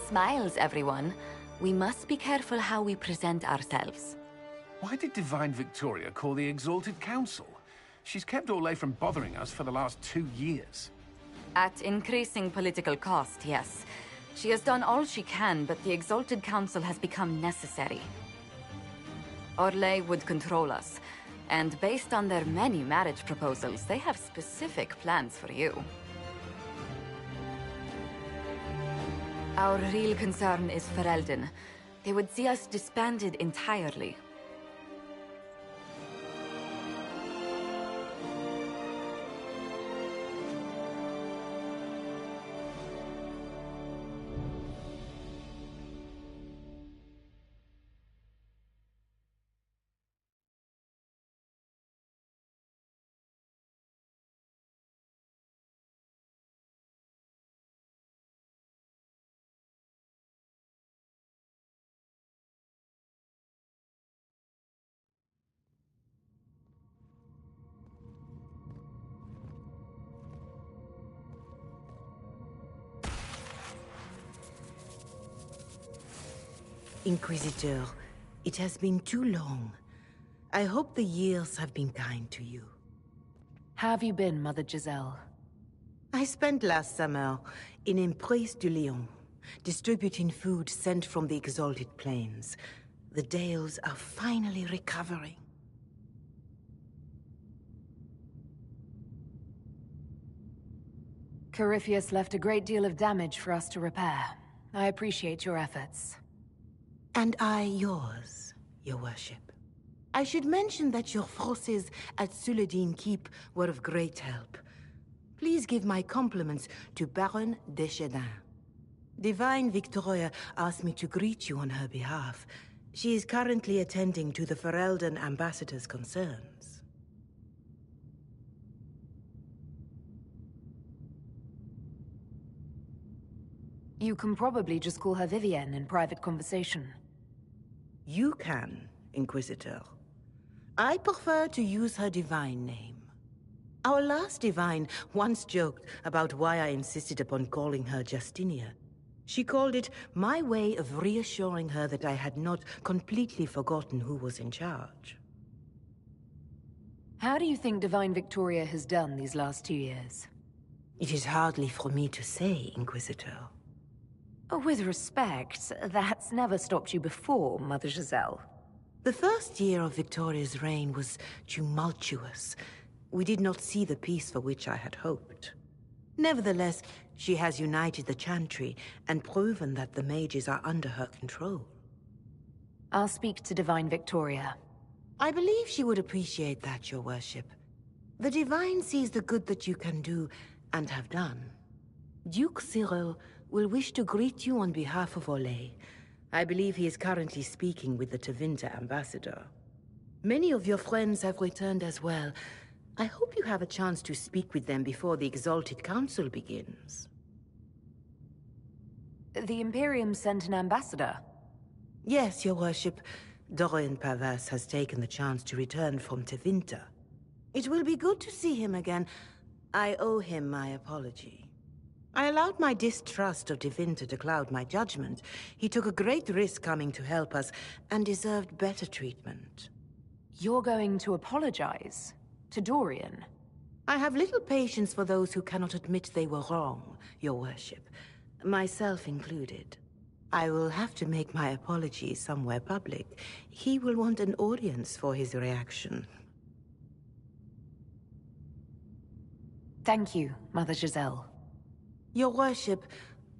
Smiles, everyone. We must be careful how we present ourselves. Why did Divine Victoria call the Exalted Council? She's kept Orlais from bothering us for the last 2 years. At increasing political cost, yes. She has done all she can, but the Exalted Council has become necessary. Orlais would control us, and based on their many marriage proposals, they have specific plans for you. Our real concern is Ferelden. They would see us disbanded entirely. Inquisitor, it has been too long. I hope the years have been kind to you. How have you been, Mother Giselle? I spent last summer in Emprise du Lion, distributing food sent from the Exalted Plains. The Dales are finally recovering. Corypheus left a great deal of damage for us to repair. I appreciate your efforts. And I yours, Your Worship. I should mention that your forces at Suladin Keep were of great help. Please give my compliments to Baron Deschedin. Divine Victoria asked me to greet you on her behalf. She is currently attending to the Ferelden ambassador's concerns. You can probably just call her Vivienne in private conversation. You can, Inquisitor. I prefer to use her divine name. Our last divine once joked about why I insisted upon calling her Justinia. She called it my way of reassuring her that I had not completely forgotten who was in charge. How do you think Divine Victoria has done these last 2 years? It is hardly for me to say, Inquisitor. With respect, that's never stopped you before, Mother Giselle. The first year of Victoria's reign was tumultuous. We did not see the peace for which I had hoped. Nevertheless, she has united the Chantry and proven that the mages are under her control. I'll speak to Divine Victoria. I believe she would appreciate that, Your Worship. The Divine sees the good that you can do and have done. Duke Cyril will wish to greet you on behalf of Olay. I believe he is currently speaking with the Tevinter ambassador. Many of your friends have returned as well. I hope you have a chance to speak with them before the Exalted Council begins. The Imperium sent an ambassador? Yes, Your Worship. Dorian Pavas has taken the chance to return from Tevinter. It will be good to see him again. I owe him my apology. I allowed my distrust of Tevinter to cloud my judgment. He took a great risk coming to help us, and deserved better treatment. You're going to apologize? To Dorian? I have little patience for those who cannot admit they were wrong, Your Worship. Myself included. I will have to make my apologies somewhere public. He will want an audience for his reaction. Thank you, Mother Giselle. Your Worship,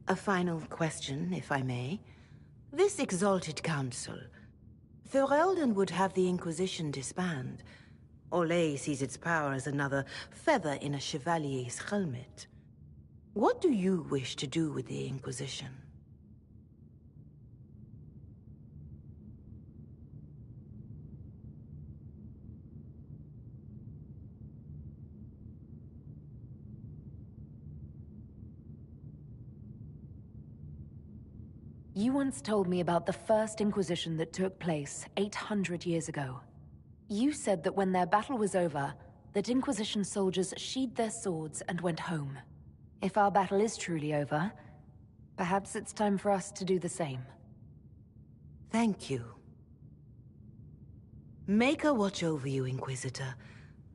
a final question, if I may. This Exalted Council, Ferelden would have the Inquisition disband. Olay sees its power as another feather in a chevalier's helmet. What do you wish to do with the Inquisition? You once told me about the first Inquisition that took place 800 years ago. You said that when their battle was over, that Inquisition soldiers sheathed their swords and went home. If our battle is truly over, perhaps it's time for us to do the same. Thank you. Maker watch over you, Inquisitor.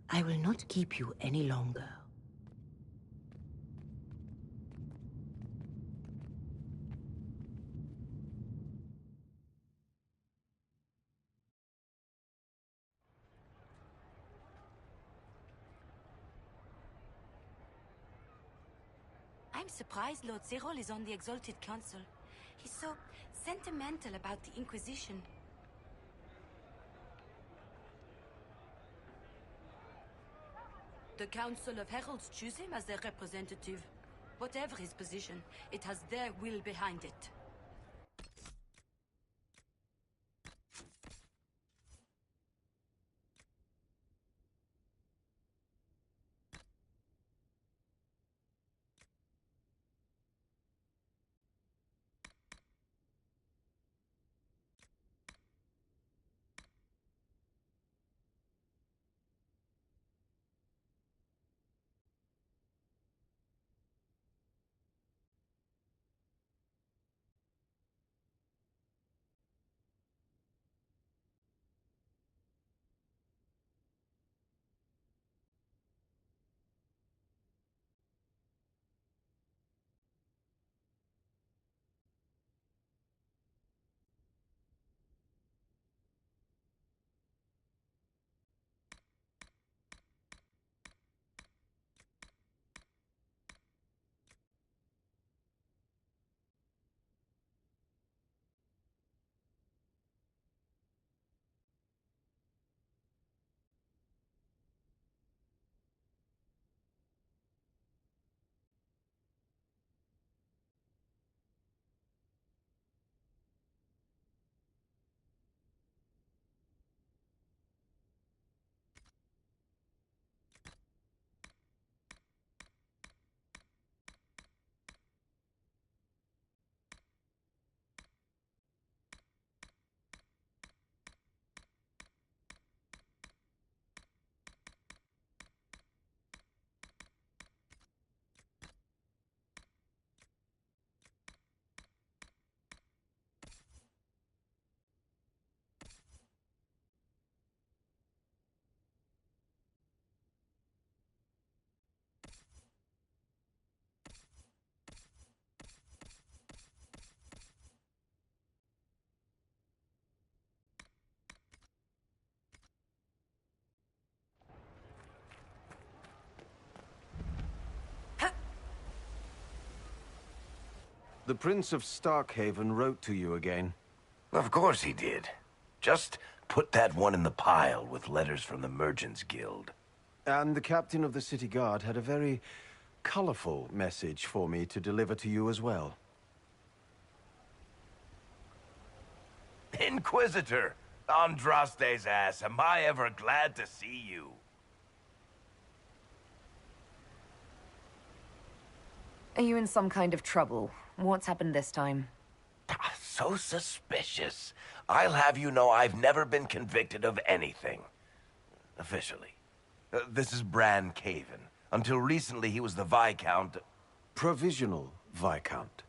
I will not keep you any longer. I'm surprised Lord Cyril is on the Exalted Council. He's so sentimental about the Inquisition. The Council of Heralds choose him as their representative. Whatever his position, it has their will behind it. The Prince of Starkhaven wrote to you again. Of course he did. Just put that one in the pile with letters from the Merchants Guild. And the captain of the city guard had a very colorful message for me to deliver to you as well. Inquisitor! Andraste's ass, am I ever glad to see you. Are you in some kind of trouble? What's happened this time? So suspicious. I'll have you know I've never been convicted of anything. Officially. This is Bran Caven. Until recently, he was the Viscount... Provisional Viscount.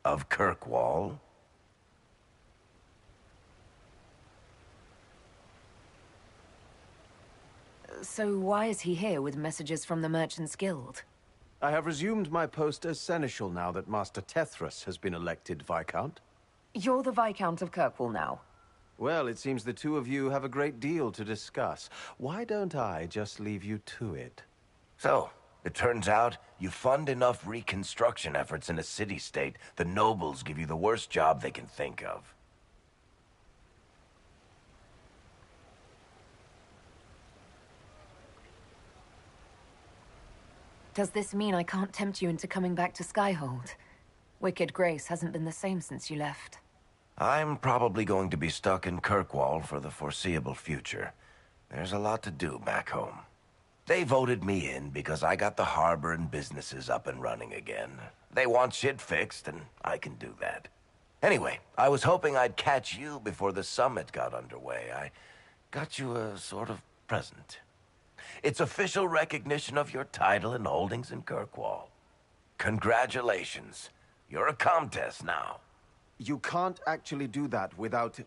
Of Kirkwall. So why is he here with messages from the Merchants Guild? I have resumed my post as Seneschal now that Master Tethras has been elected Viscount. You're the Viscount of Kirkwall now. Well, it seems the two of you have a great deal to discuss. Why don't I just leave you to it? So, it turns out you fund enough reconstruction efforts in a city-state, the nobles give you the worst job they can think of. Does this mean I can't tempt you into coming back to Skyhold? Wicked Grace hasn't been the same since you left. I'm probably going to be stuck in Kirkwall for the foreseeable future. There's a lot to do back home. They voted me in because I got the harbor and businesses up and running again. They want shit fixed, and I can do that. Anyway, I was hoping I'd catch you before the summit got underway. I got you a sort of present. It's official recognition of your title and holdings in Kirkwall. Congratulations. You're a Comtesse now. You can't actually do that without...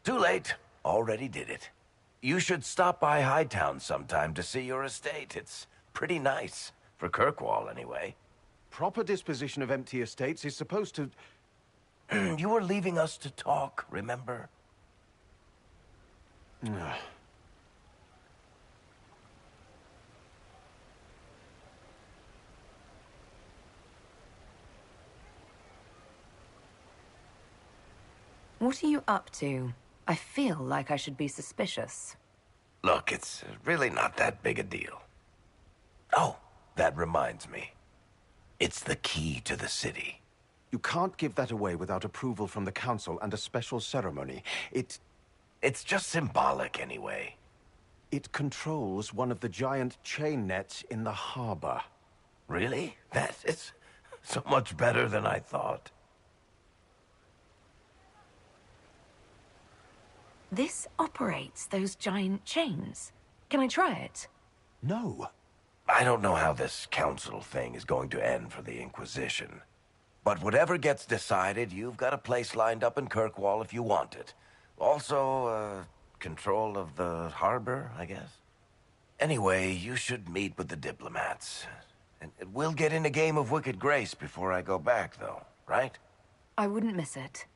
Too late. Already did it. You should stop by Hightown sometime to see your estate. It's pretty nice. For Kirkwall, anyway. Proper disposition of empty estates is supposed to... You were leaving us to talk, remember? What are you up to? I feel like I should be suspicious. Look, it's really not that big a deal. Oh, that reminds me. It's the key to the city. You can't give that away without approval from the council and a special ceremony. It's just symbolic anyway. It controls one of the giant chain nets in the harbor. Really? That is so much better than I thought. This operates those giant chains. Can I try it? No. I don't know how this council thing is going to end for the Inquisition. But whatever gets decided, you've got a place lined up in Kirkwall if you want it. Also, control of the harbor, I guess. Anyway, you should meet with the diplomats. And we'll get in a game of Wicked Grace before I go back, though, right? I wouldn't miss it.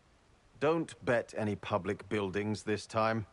Don't bet any public buildings this time.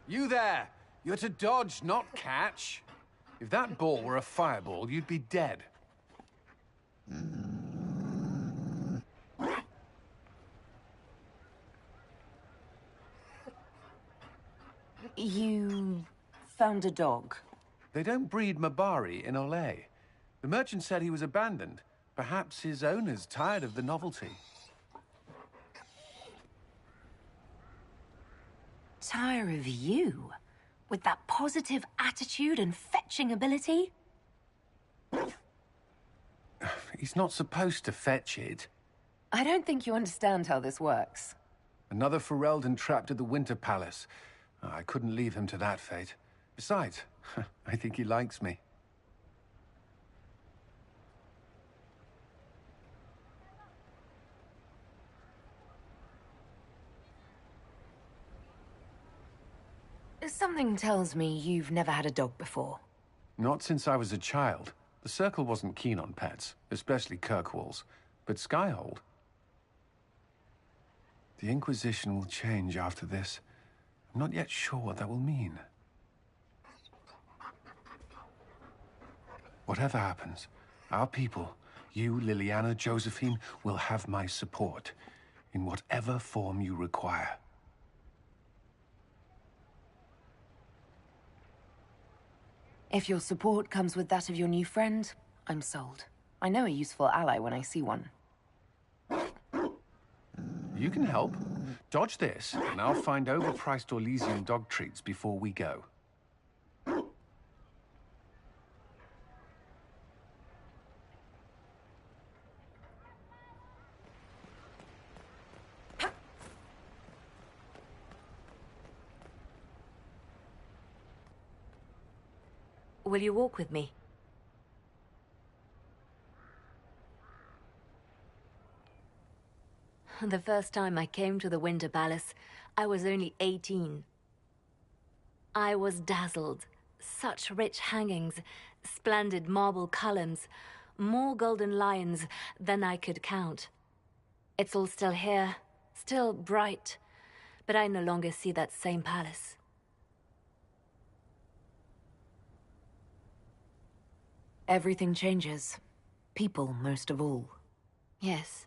You there! You're to dodge, not catch. If that ball were a fireball, you'd be dead. You found a dog? They don't breed Mabari in Olay. The merchant said he was abandoned. Perhaps his owner's tired of the novelty. Tire of you? With that positive attitude and fetching ability? He's not supposed to fetch it. I don't think you understand how this works. Another Ferelden trapped at the Winter Palace. I couldn't leave him to that fate. Besides, I think he likes me. Something tells me you've never had a dog before. Not since I was a child. The Circle wasn't keen on pets, especially Kirkwall's. But Skyhold... The Inquisition will change after this. I'm not yet sure what that will mean. Whatever happens, our people, you, Liliana, Josephine, will have my support. In whatever form you require. If your support comes with that of your new friend, I'm sold. I know a useful ally when I see one. You can help. Dodge this, and I'll find overpriced Orlesian dog treats before we go. Will you walk with me? The first time I came to the Winter Palace, I was only 18. I was dazzled. Such rich hangings, splendid marble columns, more golden lions than I could count. It's all still here, still bright, but I no longer see that same palace. Everything changes. People, most of all. Yes.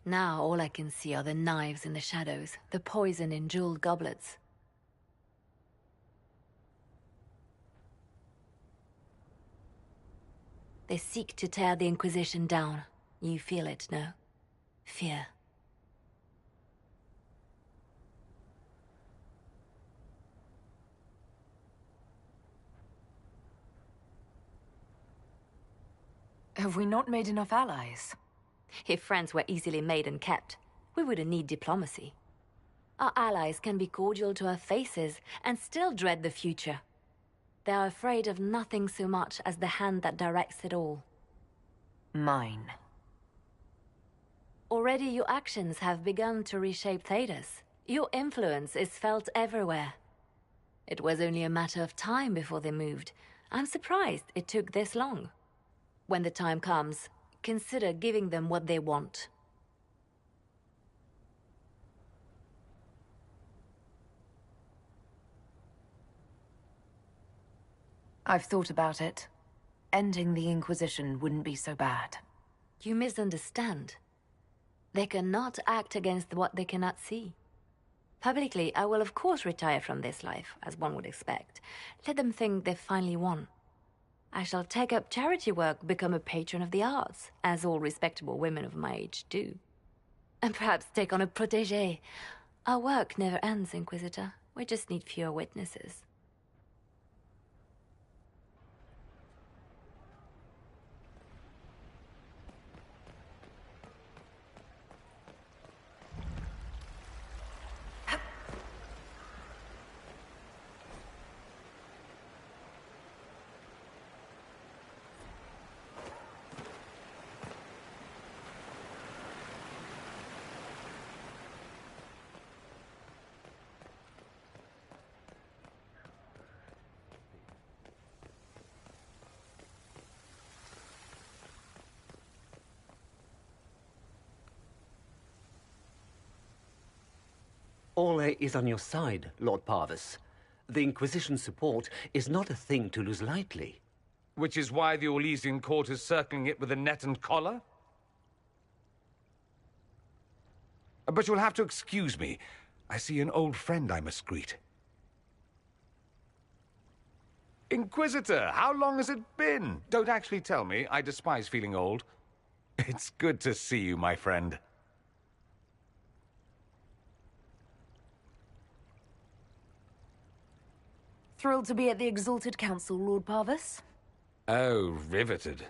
Now all I can see are the knives in the shadows, the poison in jeweled goblets. They seek to tear the Inquisition down. You feel it, no? Fear. Have we not made enough allies? If friends were easily made and kept, we wouldn't need diplomacy. Our allies can be cordial to our faces and still dread the future. They are afraid of nothing so much as the hand that directs it all. Mine. Already your actions have begun to reshape Thedas. Your influence is felt everywhere. It was only a matter of time before they moved. I'm surprised it took this long. When the time comes, consider giving them what they want. I've thought about it. Ending the Inquisition wouldn't be so bad. You misunderstand. They cannot act against what they cannot see. Publicly, I will of course retire from this life, as one would expect. Let them think they've finally won. I shall take up charity work, become a patron of the arts, as all respectable women of my age do. And perhaps take on a protégé. Our work never ends, Inquisitor. We just need fewer witnesses. Orlais is on your side, Lord Parvis. The Inquisition's support is not a thing to lose lightly. Which is why the Orlesian court is circling it with a net and collar? But you'll have to excuse me. I see an old friend I must greet. Inquisitor, how long has it been? Don't actually tell me. I despise feeling old. It's good to see you, my friend. Thrilled to be at the Exalted Council, Lord Parvis. Oh, riveted.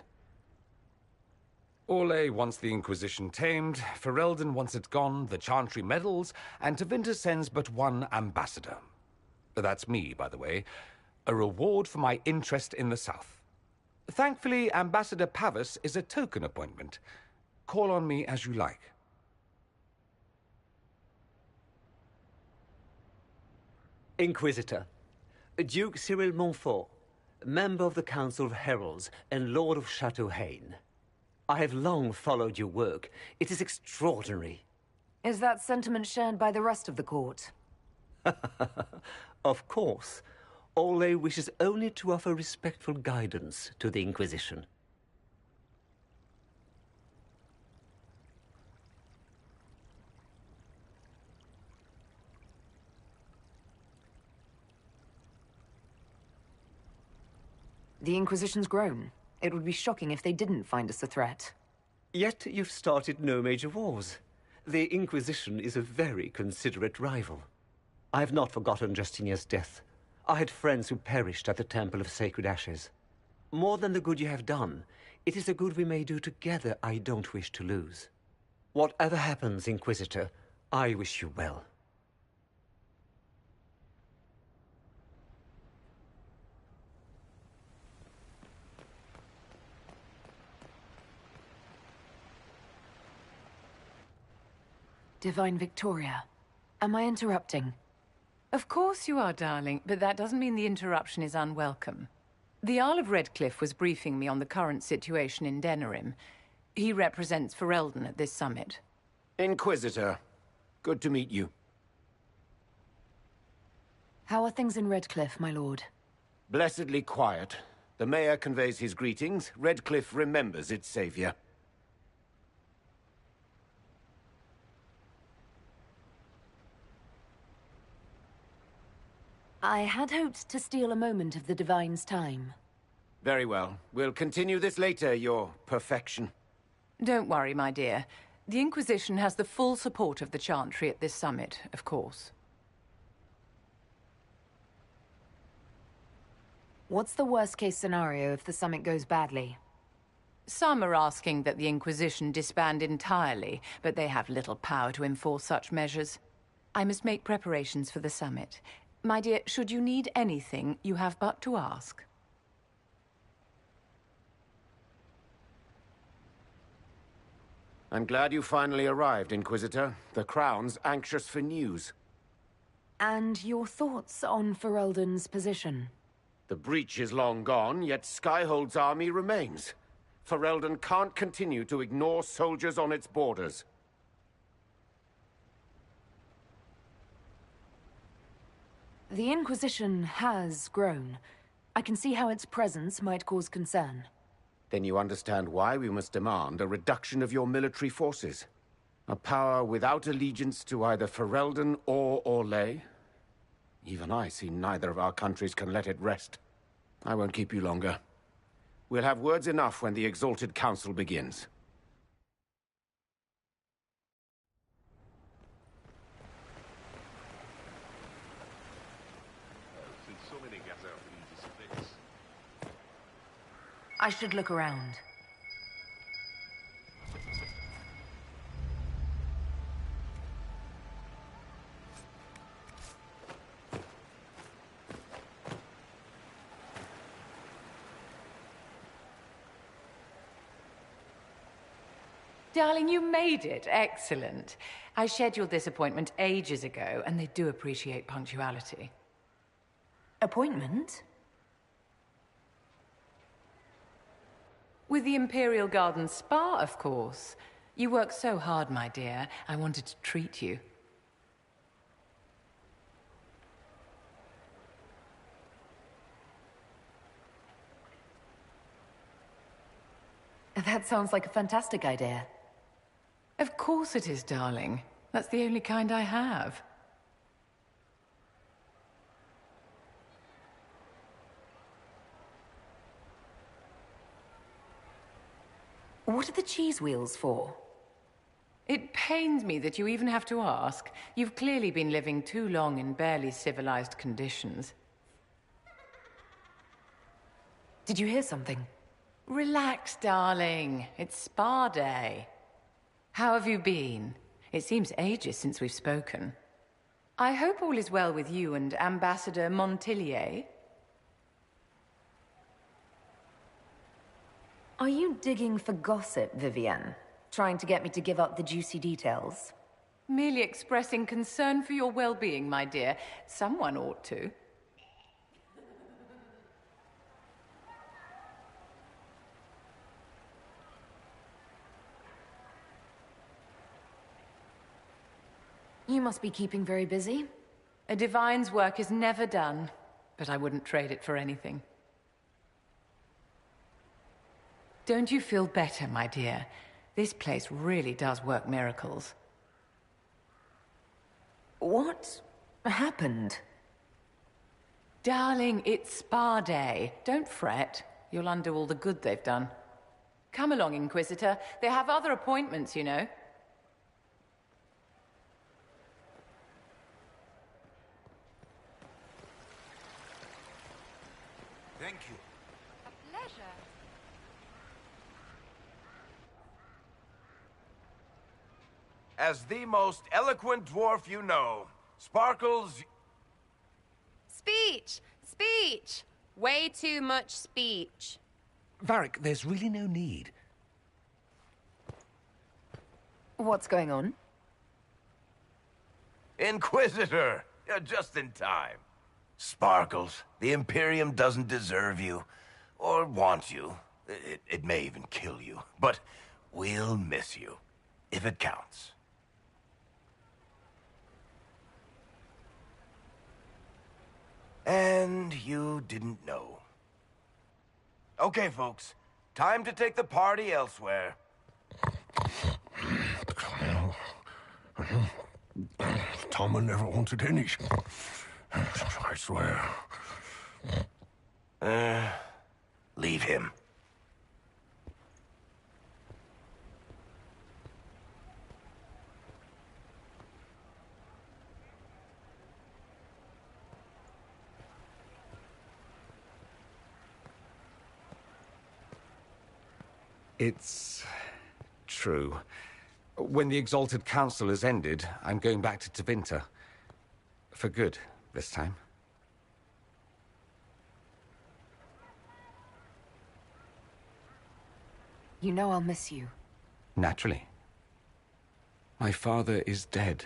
Orlais wants the Inquisition tamed, Ferelden wants it gone, the Chantry meddles, and Tevinter sends but one ambassador. That's me, by the way. A reward for my interest in the South. Thankfully, Ambassador Pavis is a token appointment. Call on me as you like. Inquisitor, Duke Cyril Montfort, member of the Council of Heralds and Lord of Chateau Haine. I have long followed your work. It is extraordinary. Is that sentiment shared by the rest of the court? Of course. Orlais wishes only to offer respectful guidance to the Inquisition. The Inquisition's grown. It would be shocking if they didn't find us a threat. Yet you've started no major wars. The Inquisition is a very considerate rival. I have not forgotten Justinia's death. I had friends who perished at the Temple of Sacred Ashes. More than the good you have done, it is a good we may do together I don't wish to lose. Whatever happens, Inquisitor, I wish you well. Divine Victoria, am I interrupting? Of course you are, darling, but that doesn't mean the interruption is unwelcome. The Earl of Redcliffe was briefing me on the current situation in Denerim. He represents Ferelden at this summit. Inquisitor, good to meet you. How are things in Redcliffe, my lord? Blessedly quiet. The mayor conveys his greetings. Redcliffe remembers its savior. I had hoped to steal a moment of the Divine's time. Very well. We'll continue this later, your perfection. Don't worry, my dear. The Inquisition has the full support of the Chantry at this summit, of course. What's the worst-case scenario if the summit goes badly? Some are asking that the Inquisition disband entirely, but they have little power to enforce such measures. I must make preparations for the summit. My dear, should you need anything, you have but to ask. I'm glad you finally arrived, Inquisitor. The Crown's anxious for news. And your thoughts on Ferelden's position? The breach is long gone, yet Skyhold's army remains. Ferelden can't continue to ignore soldiers on its borders. The Inquisition has grown. I can see how its presence might cause concern. Then you understand why we must demand a reduction of your military forces. A power without allegiance to either Ferelden or Orlais? Even I see neither of our countries can let it rest. I won't keep you longer. We'll have words enough when the Exalted Council begins. I should look around. Darling, you made it. Excellent. I scheduled this appointment ages ago, and they do appreciate punctuality. Appointment? With the Imperial Garden Spa, of course. You work so hard, my dear. I wanted to treat you. That sounds like a fantastic idea. Of course it is, darling. That's the only kind I have. What are the cheese wheels for? It pains me that you even have to ask. You've clearly been living too long in barely civilized conditions. Did you hear something? Relax, darling. It's spa day. How have you been? It seems ages since we've spoken. I hope all is well with you and Ambassador Montillier. Are you digging for gossip, Vivienne? Trying to get me to give up the juicy details? Merely expressing concern for your well-being, my dear. Someone ought to. You must be keeping very busy. A divine's work is never done, but I wouldn't trade it for anything. Don't you feel better, my dear? This place really does work miracles. What happened? Darling, it's spa day. Don't fret. You'll undo all the good they've done. Come along, Inquisitor. They have other appointments, you know. Thank you. A pleasure. As the most eloquent dwarf you know, Sparkles... Speech! Speech! Way too much speech. Varric, there's really no need. What's going on? Inquisitor! You're just in time. Sparkles, the Imperium doesn't deserve you, or want you. It may even kill you, but we'll miss you, if it counts. And you didn't know. Okay, folks. Time to take the party elsewhere. Tama never wanted any. I swear. Leave him. It's true. When the Exalted Council has ended, I'm going back to Tevinter. For good, this time. You know I'll miss you. Naturally. My father is dead.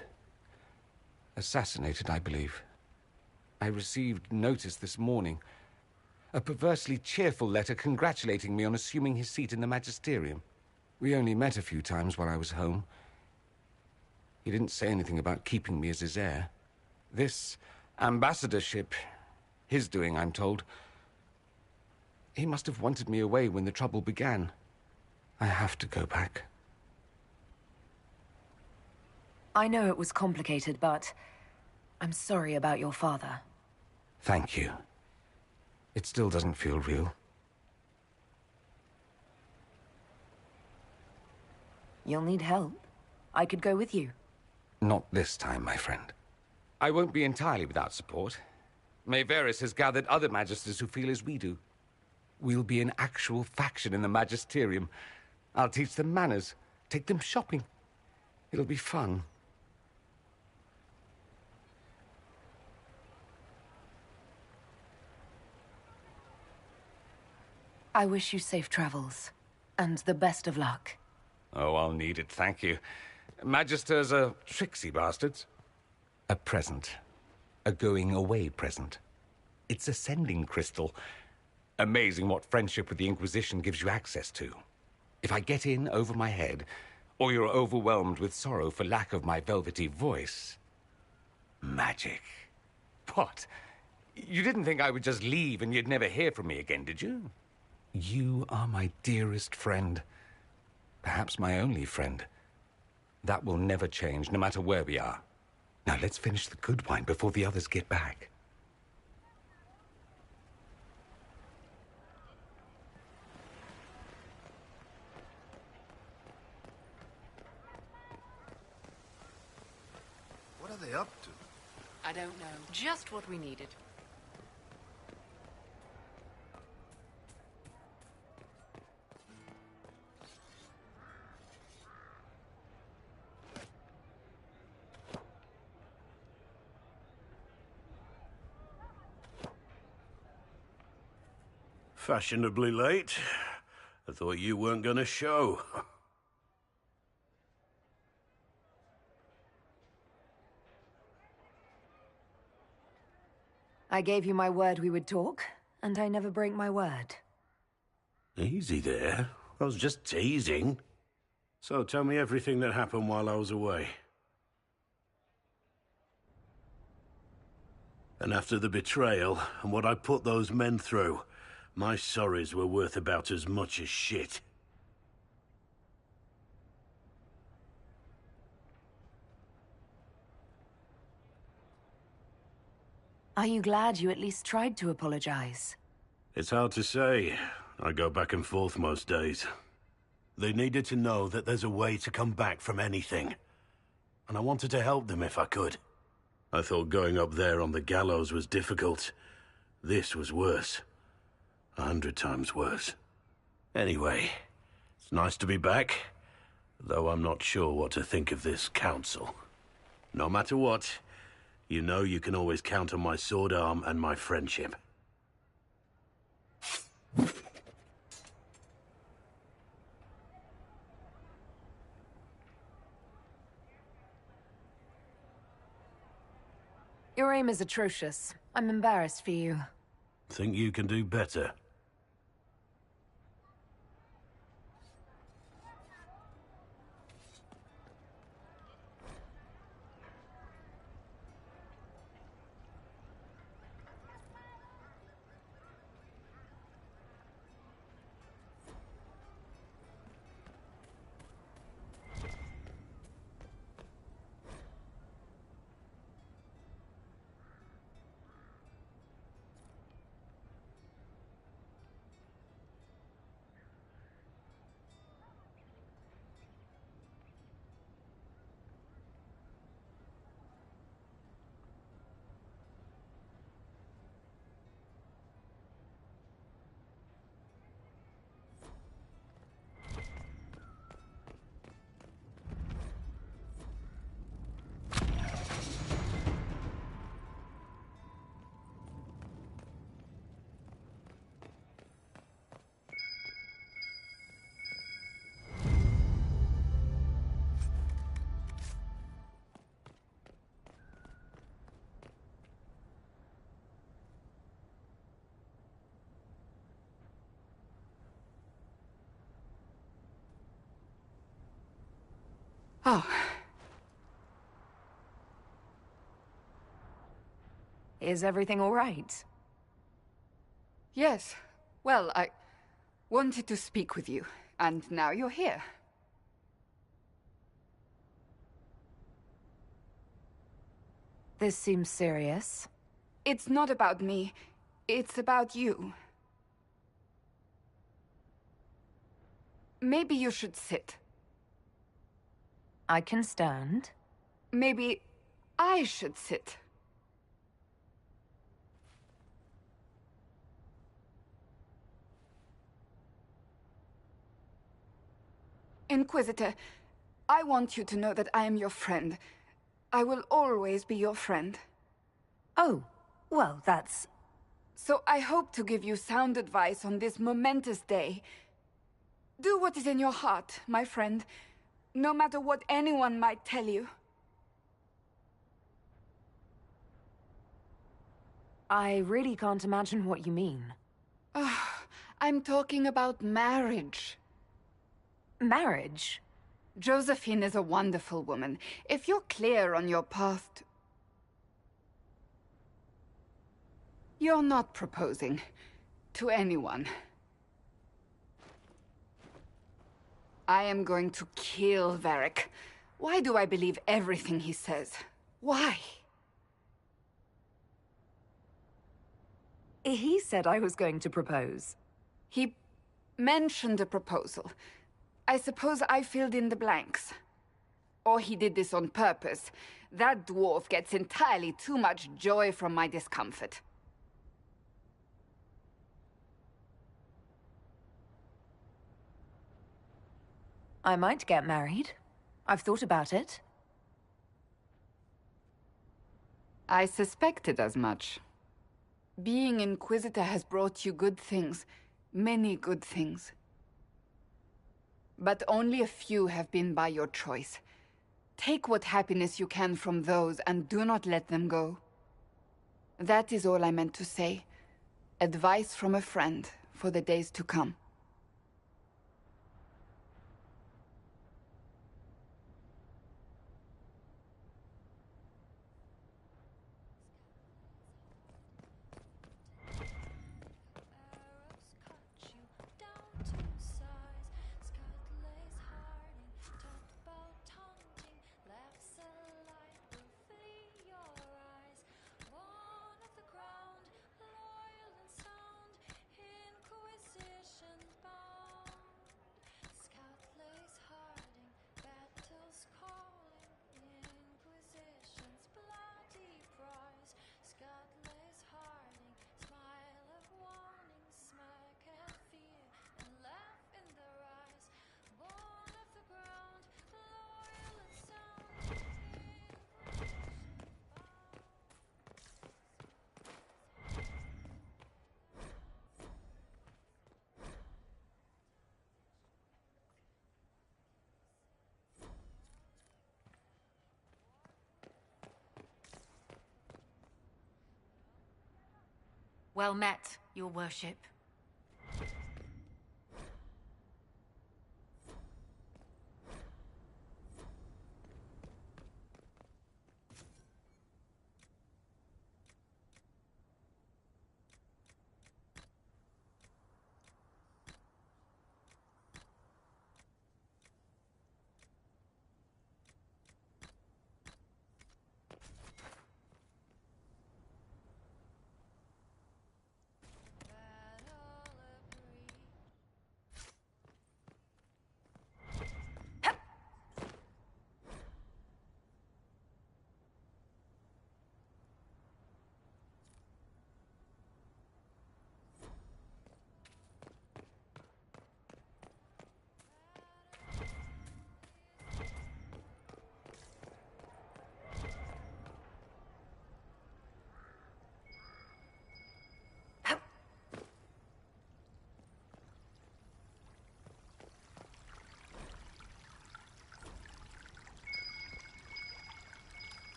Assassinated, I believe. I received notice this morning. A perversely cheerful letter congratulating me on assuming his seat in the Magisterium. We only met a few times while I was home. He didn't say anything about keeping me as his heir. This ambassadorship, his doing, I'm told. He must have wanted me away when the trouble began. I have to go back. I know it was complicated, but I'm sorry about your father. Thank you. It still doesn't feel real. You'll need help. I could go with you. Not this time, my friend. I won't be entirely without support. Mayveris has gathered other magisters who feel as we do. We'll be an actual faction in the Magisterium. I'll teach them manners, take them shopping. It'll be fun. I wish you safe travels, and the best of luck. Oh, I'll need it, thank you. Magisters are tricksy bastards. A present. A going-away present. It's a sending crystal. Amazing what friendship with the Inquisition gives you access to. If I get in over my head, or you're overwhelmed with sorrow for lack of my velvety voice... magic. What? You didn't think I would just leave and you'd never hear from me again, did you? You are my dearest friend. Perhaps my only friend. That will never change, no matter where we are. Now let's finish the good wine before the others get back. What are they up to? I don't know. Just what we needed. Fashionably late. I thought you weren't gonna show. I gave you my word we would talk, and I never break my word. Easy there. I was just teasing. So tell me everything that happened while I was away. And after the betrayal, and what I put those men through, my sorries were worth about as much as shit. Are you glad you at least tried to apologize? It's hard to say. I go back and forth most days. They needed to know that there's a way to come back from anything. And I wanted to help them if I could. I thought going up there on the gallows was difficult. This was worse. 100 times worse. Anyway, it's nice to be back, though I'm not sure what to think of this council. No matter what, you know you can always count on my sword arm and my friendship. Your aim is atrocious. I'm embarrassed for you. Think you can do better? Oh. Is everything all right? Yes. Well, I wanted to speak with you, and now you're here. This seems serious. It's not about me. It's about you. Maybe you should sit. I can stand. Maybe I should sit. Inquisitor, I want you to know that I am your friend. I will always be your friend. Oh, well, that's... So I hope to give you sound advice on this momentous day. Do what is in your heart, my friend, no matter what anyone might tell you. I really can't imagine what you mean. I'm talking about marriage. Marriage? Josephine is a wonderful woman. If you're clear on your path... You're not proposing to anyone. I am going to kill Varric. Why do I believe everything he says? Why? He said I was going to propose. He mentioned a proposal. I suppose I filled in the blanks. Or he did this on purpose. That dwarf gets entirely too much joy from my discomfort. I might get married. I've thought about it. I suspected as much. Being Inquisitor has brought you good things. Many good things. But only a few have been by your choice. Take what happiness you can from those and do not let them go. That is all I meant to say. Advice from a friend for the days to come. Well met, your worship.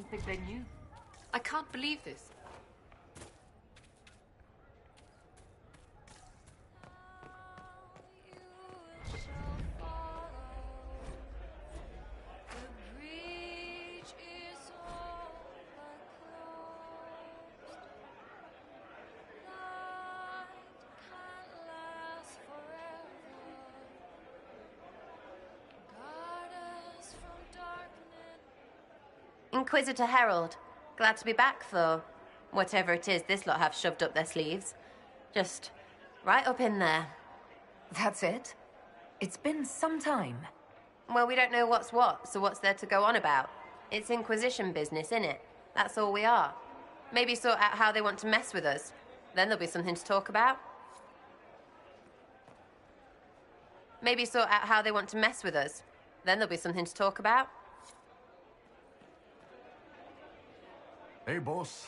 Didn't think they knew. I can't believe this. Inquisitor Herald. Glad to be back, though. Whatever it is this lot have shoved up their sleeves. Just right up in there. That's it? It's been some time. Well, we don't know what's what, so what's there to go on about? It's Inquisition business, innit? That's all we are. Maybe sort out how they want to mess with us. Then there'll be something to talk about. Maybe sort out how they want to mess with us. Then there'll be something to talk about. Hey, boss.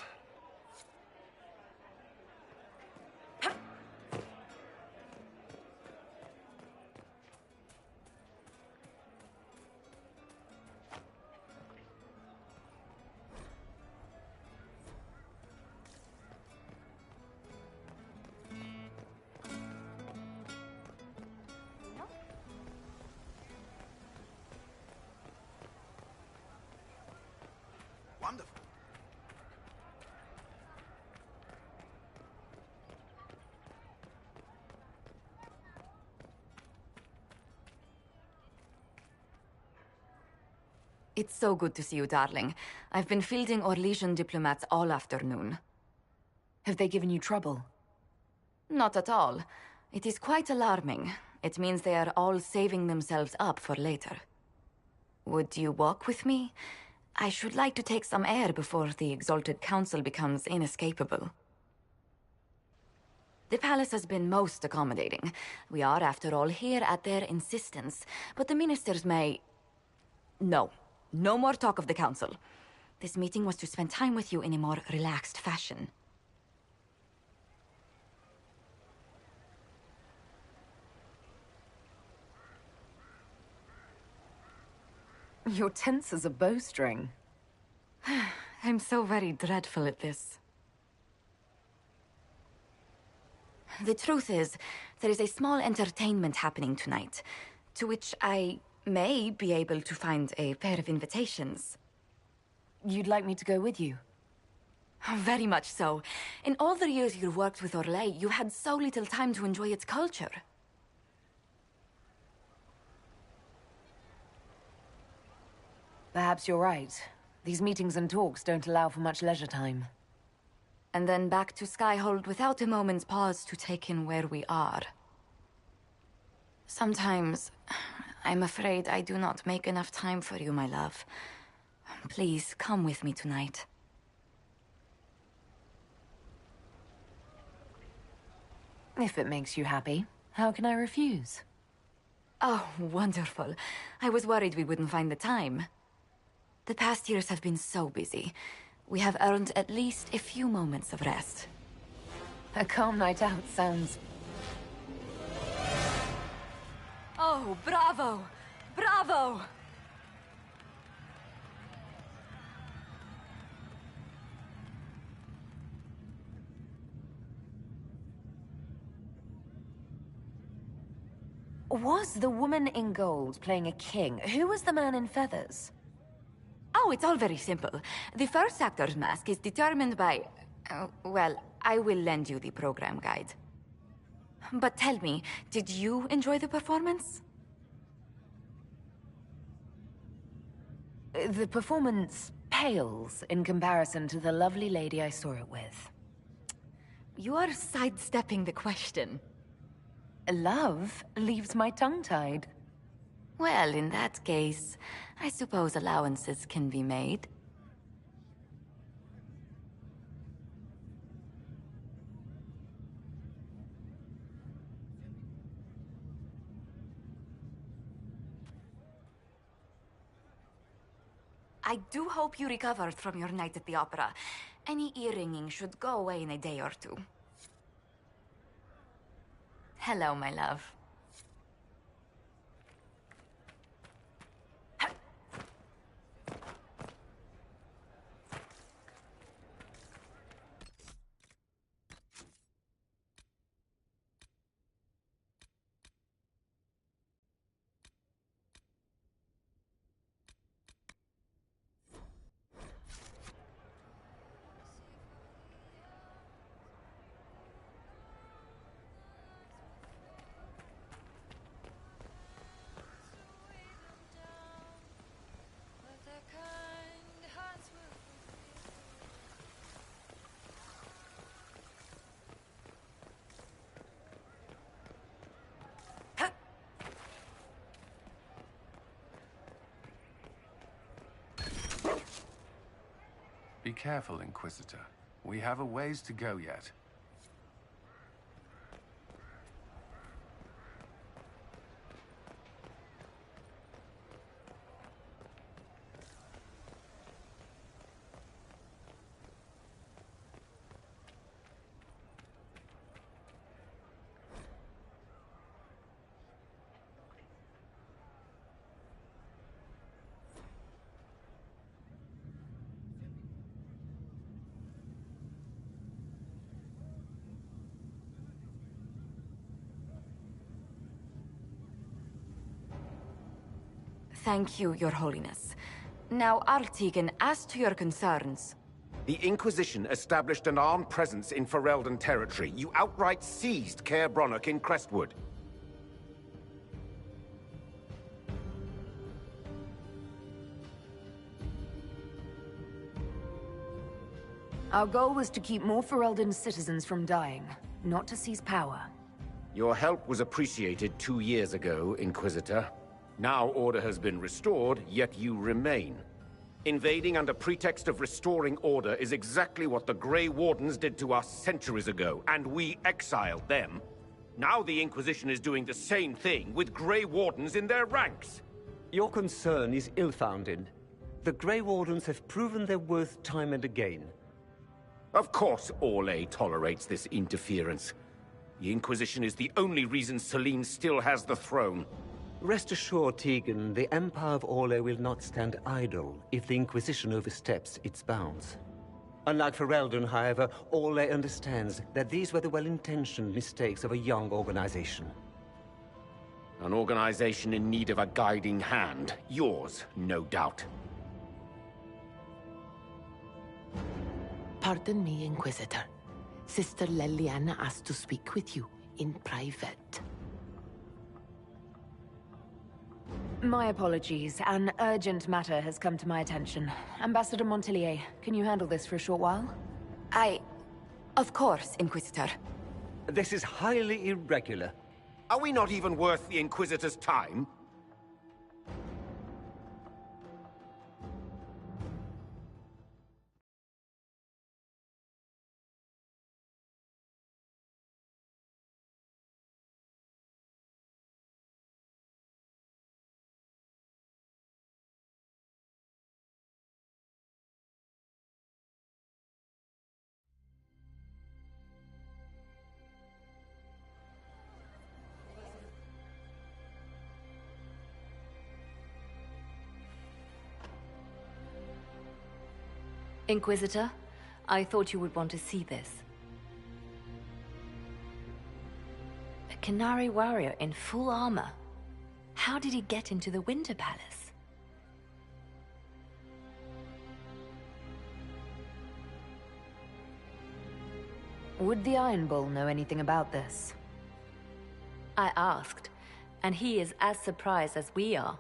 Wonderful. It's so good to see you, darling. I've been fielding Orlesian diplomats all afternoon. Have they given you trouble? Not at all. It is quite alarming. It means they are all saving themselves up for later. Would you walk with me? I should like to take some air before the Exalted Council becomes inescapable. The palace has been most accommodating. We are, after all, here at their insistence, but the ministers may... No. No more talk of the council. This meeting was to spend time with you in a more relaxed fashion. You're tense as a bowstring. I'm so very dreadful at this. The truth is, there is a small entertainment happening tonight, to which I may be able to find a pair of invitations. You'd like me to go with you? Very much so. In all the years you've worked with Orlais, you had so little time to enjoy its culture. Perhaps you're right. These meetings and talks don't allow for much leisure time. And then back to Skyhold without a moment's pause to take in where we are. Sometimes, I'm afraid I do not make enough time for you, my love. Please, come with me tonight. If it makes you happy, how can I refuse? Oh, wonderful. I was worried we wouldn't find the time. The past years have been so busy. We have earned at least a few moments of rest. A calm night out sounds... Oh, bravo! Bravo! Was the woman in gold playing a king? Who was the man in feathers? Oh, it's all very simple. The first actor's mask is determined by... well, I will lend you the program guide. But tell me, did you enjoy the performance? The performance pales in comparison to the lovely lady I saw it with. You are sidestepping the question. Love leaves my tongue tied. Well, in that case, I suppose allowances can be made. I do hope you recovered from your night at the opera. Any ear-ringing should go away in a day or two. Hello, my love. Be careful, Inquisitor. We have a ways to go yet. Thank you, Your Holiness. Now, Artigan, as to your concerns... The Inquisition established an armed presence in Ferelden territory. You outright seized Caer Bronach in Crestwood. Our goal was to keep more Ferelden citizens from dying, not to seize power. Your help was appreciated 2 years ago, Inquisitor. Now order has been restored, yet you remain. Invading under pretext of restoring order is exactly what the Grey Wardens did to us centuries ago, and we exiled them. Now the Inquisition is doing the same thing with Grey Wardens in their ranks. Your concern is ill-founded. The Grey Wardens have proven their worth time and again. Of course Orlais tolerates this interference. The Inquisition is the only reason Selene still has the throne. Rest assured, Tegan, the Empire of Orlais will not stand idle if the Inquisition oversteps its bounds. Unlike Ferelden, however, Orlais understands that these were the well-intentioned mistakes of a young organization. An organization in need of a guiding hand. Yours, no doubt. Pardon me, Inquisitor. Sister Leliana asked to speak with you in private. My apologies. An urgent matter has come to my attention. Ambassador Montelier, can you handle this for a short while? Of course, Inquisitor. This is highly irregular. Are we not even worth the Inquisitor's time? Inquisitor, I thought you would want to see this. A Canary warrior in full armor. How did he get into the Winter Palace? Would the Iron Bull know anything about this? I asked, and he is as surprised as we are.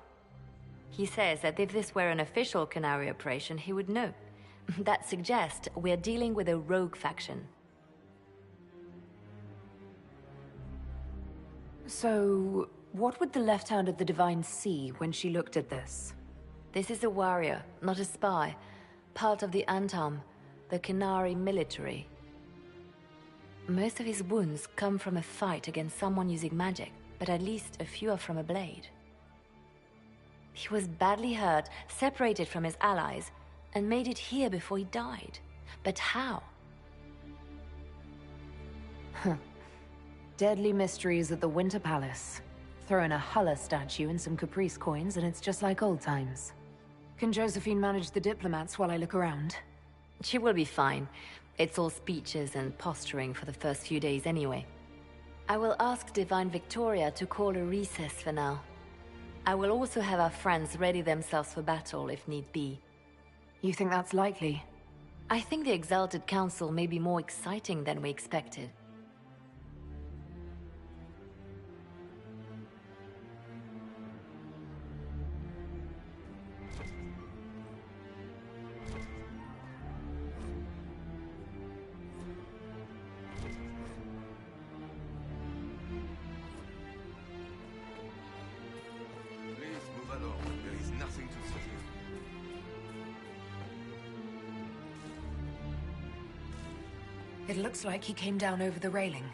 He says that if this were an official Canary operation, he would know. That suggests we're dealing with a rogue faction. So, what would the left hand of the Divine see when she looked at this? This is a warrior, not a spy. Part of the Antam, the Canary military. Most of his wounds come from a fight against someone using magic, but at least a few are from a blade. He was badly hurt, separated from his allies, and made it here before he died. But how? Deadly mysteries at the Winter Palace. Throw in a Hulla statue and some Caprice coins and it's just like old times. Can Josephine manage the diplomats while I look around? She will be fine. It's all speeches and posturing for the first few days anyway. I will ask Divine Victoria to call a recess for now. I will also have our friends ready themselves for battle if need be. You think that's likely? I think the Exalted Council may be more exciting than we expected. Please move along. There is nothing to see here. It looks like he came down over the railing.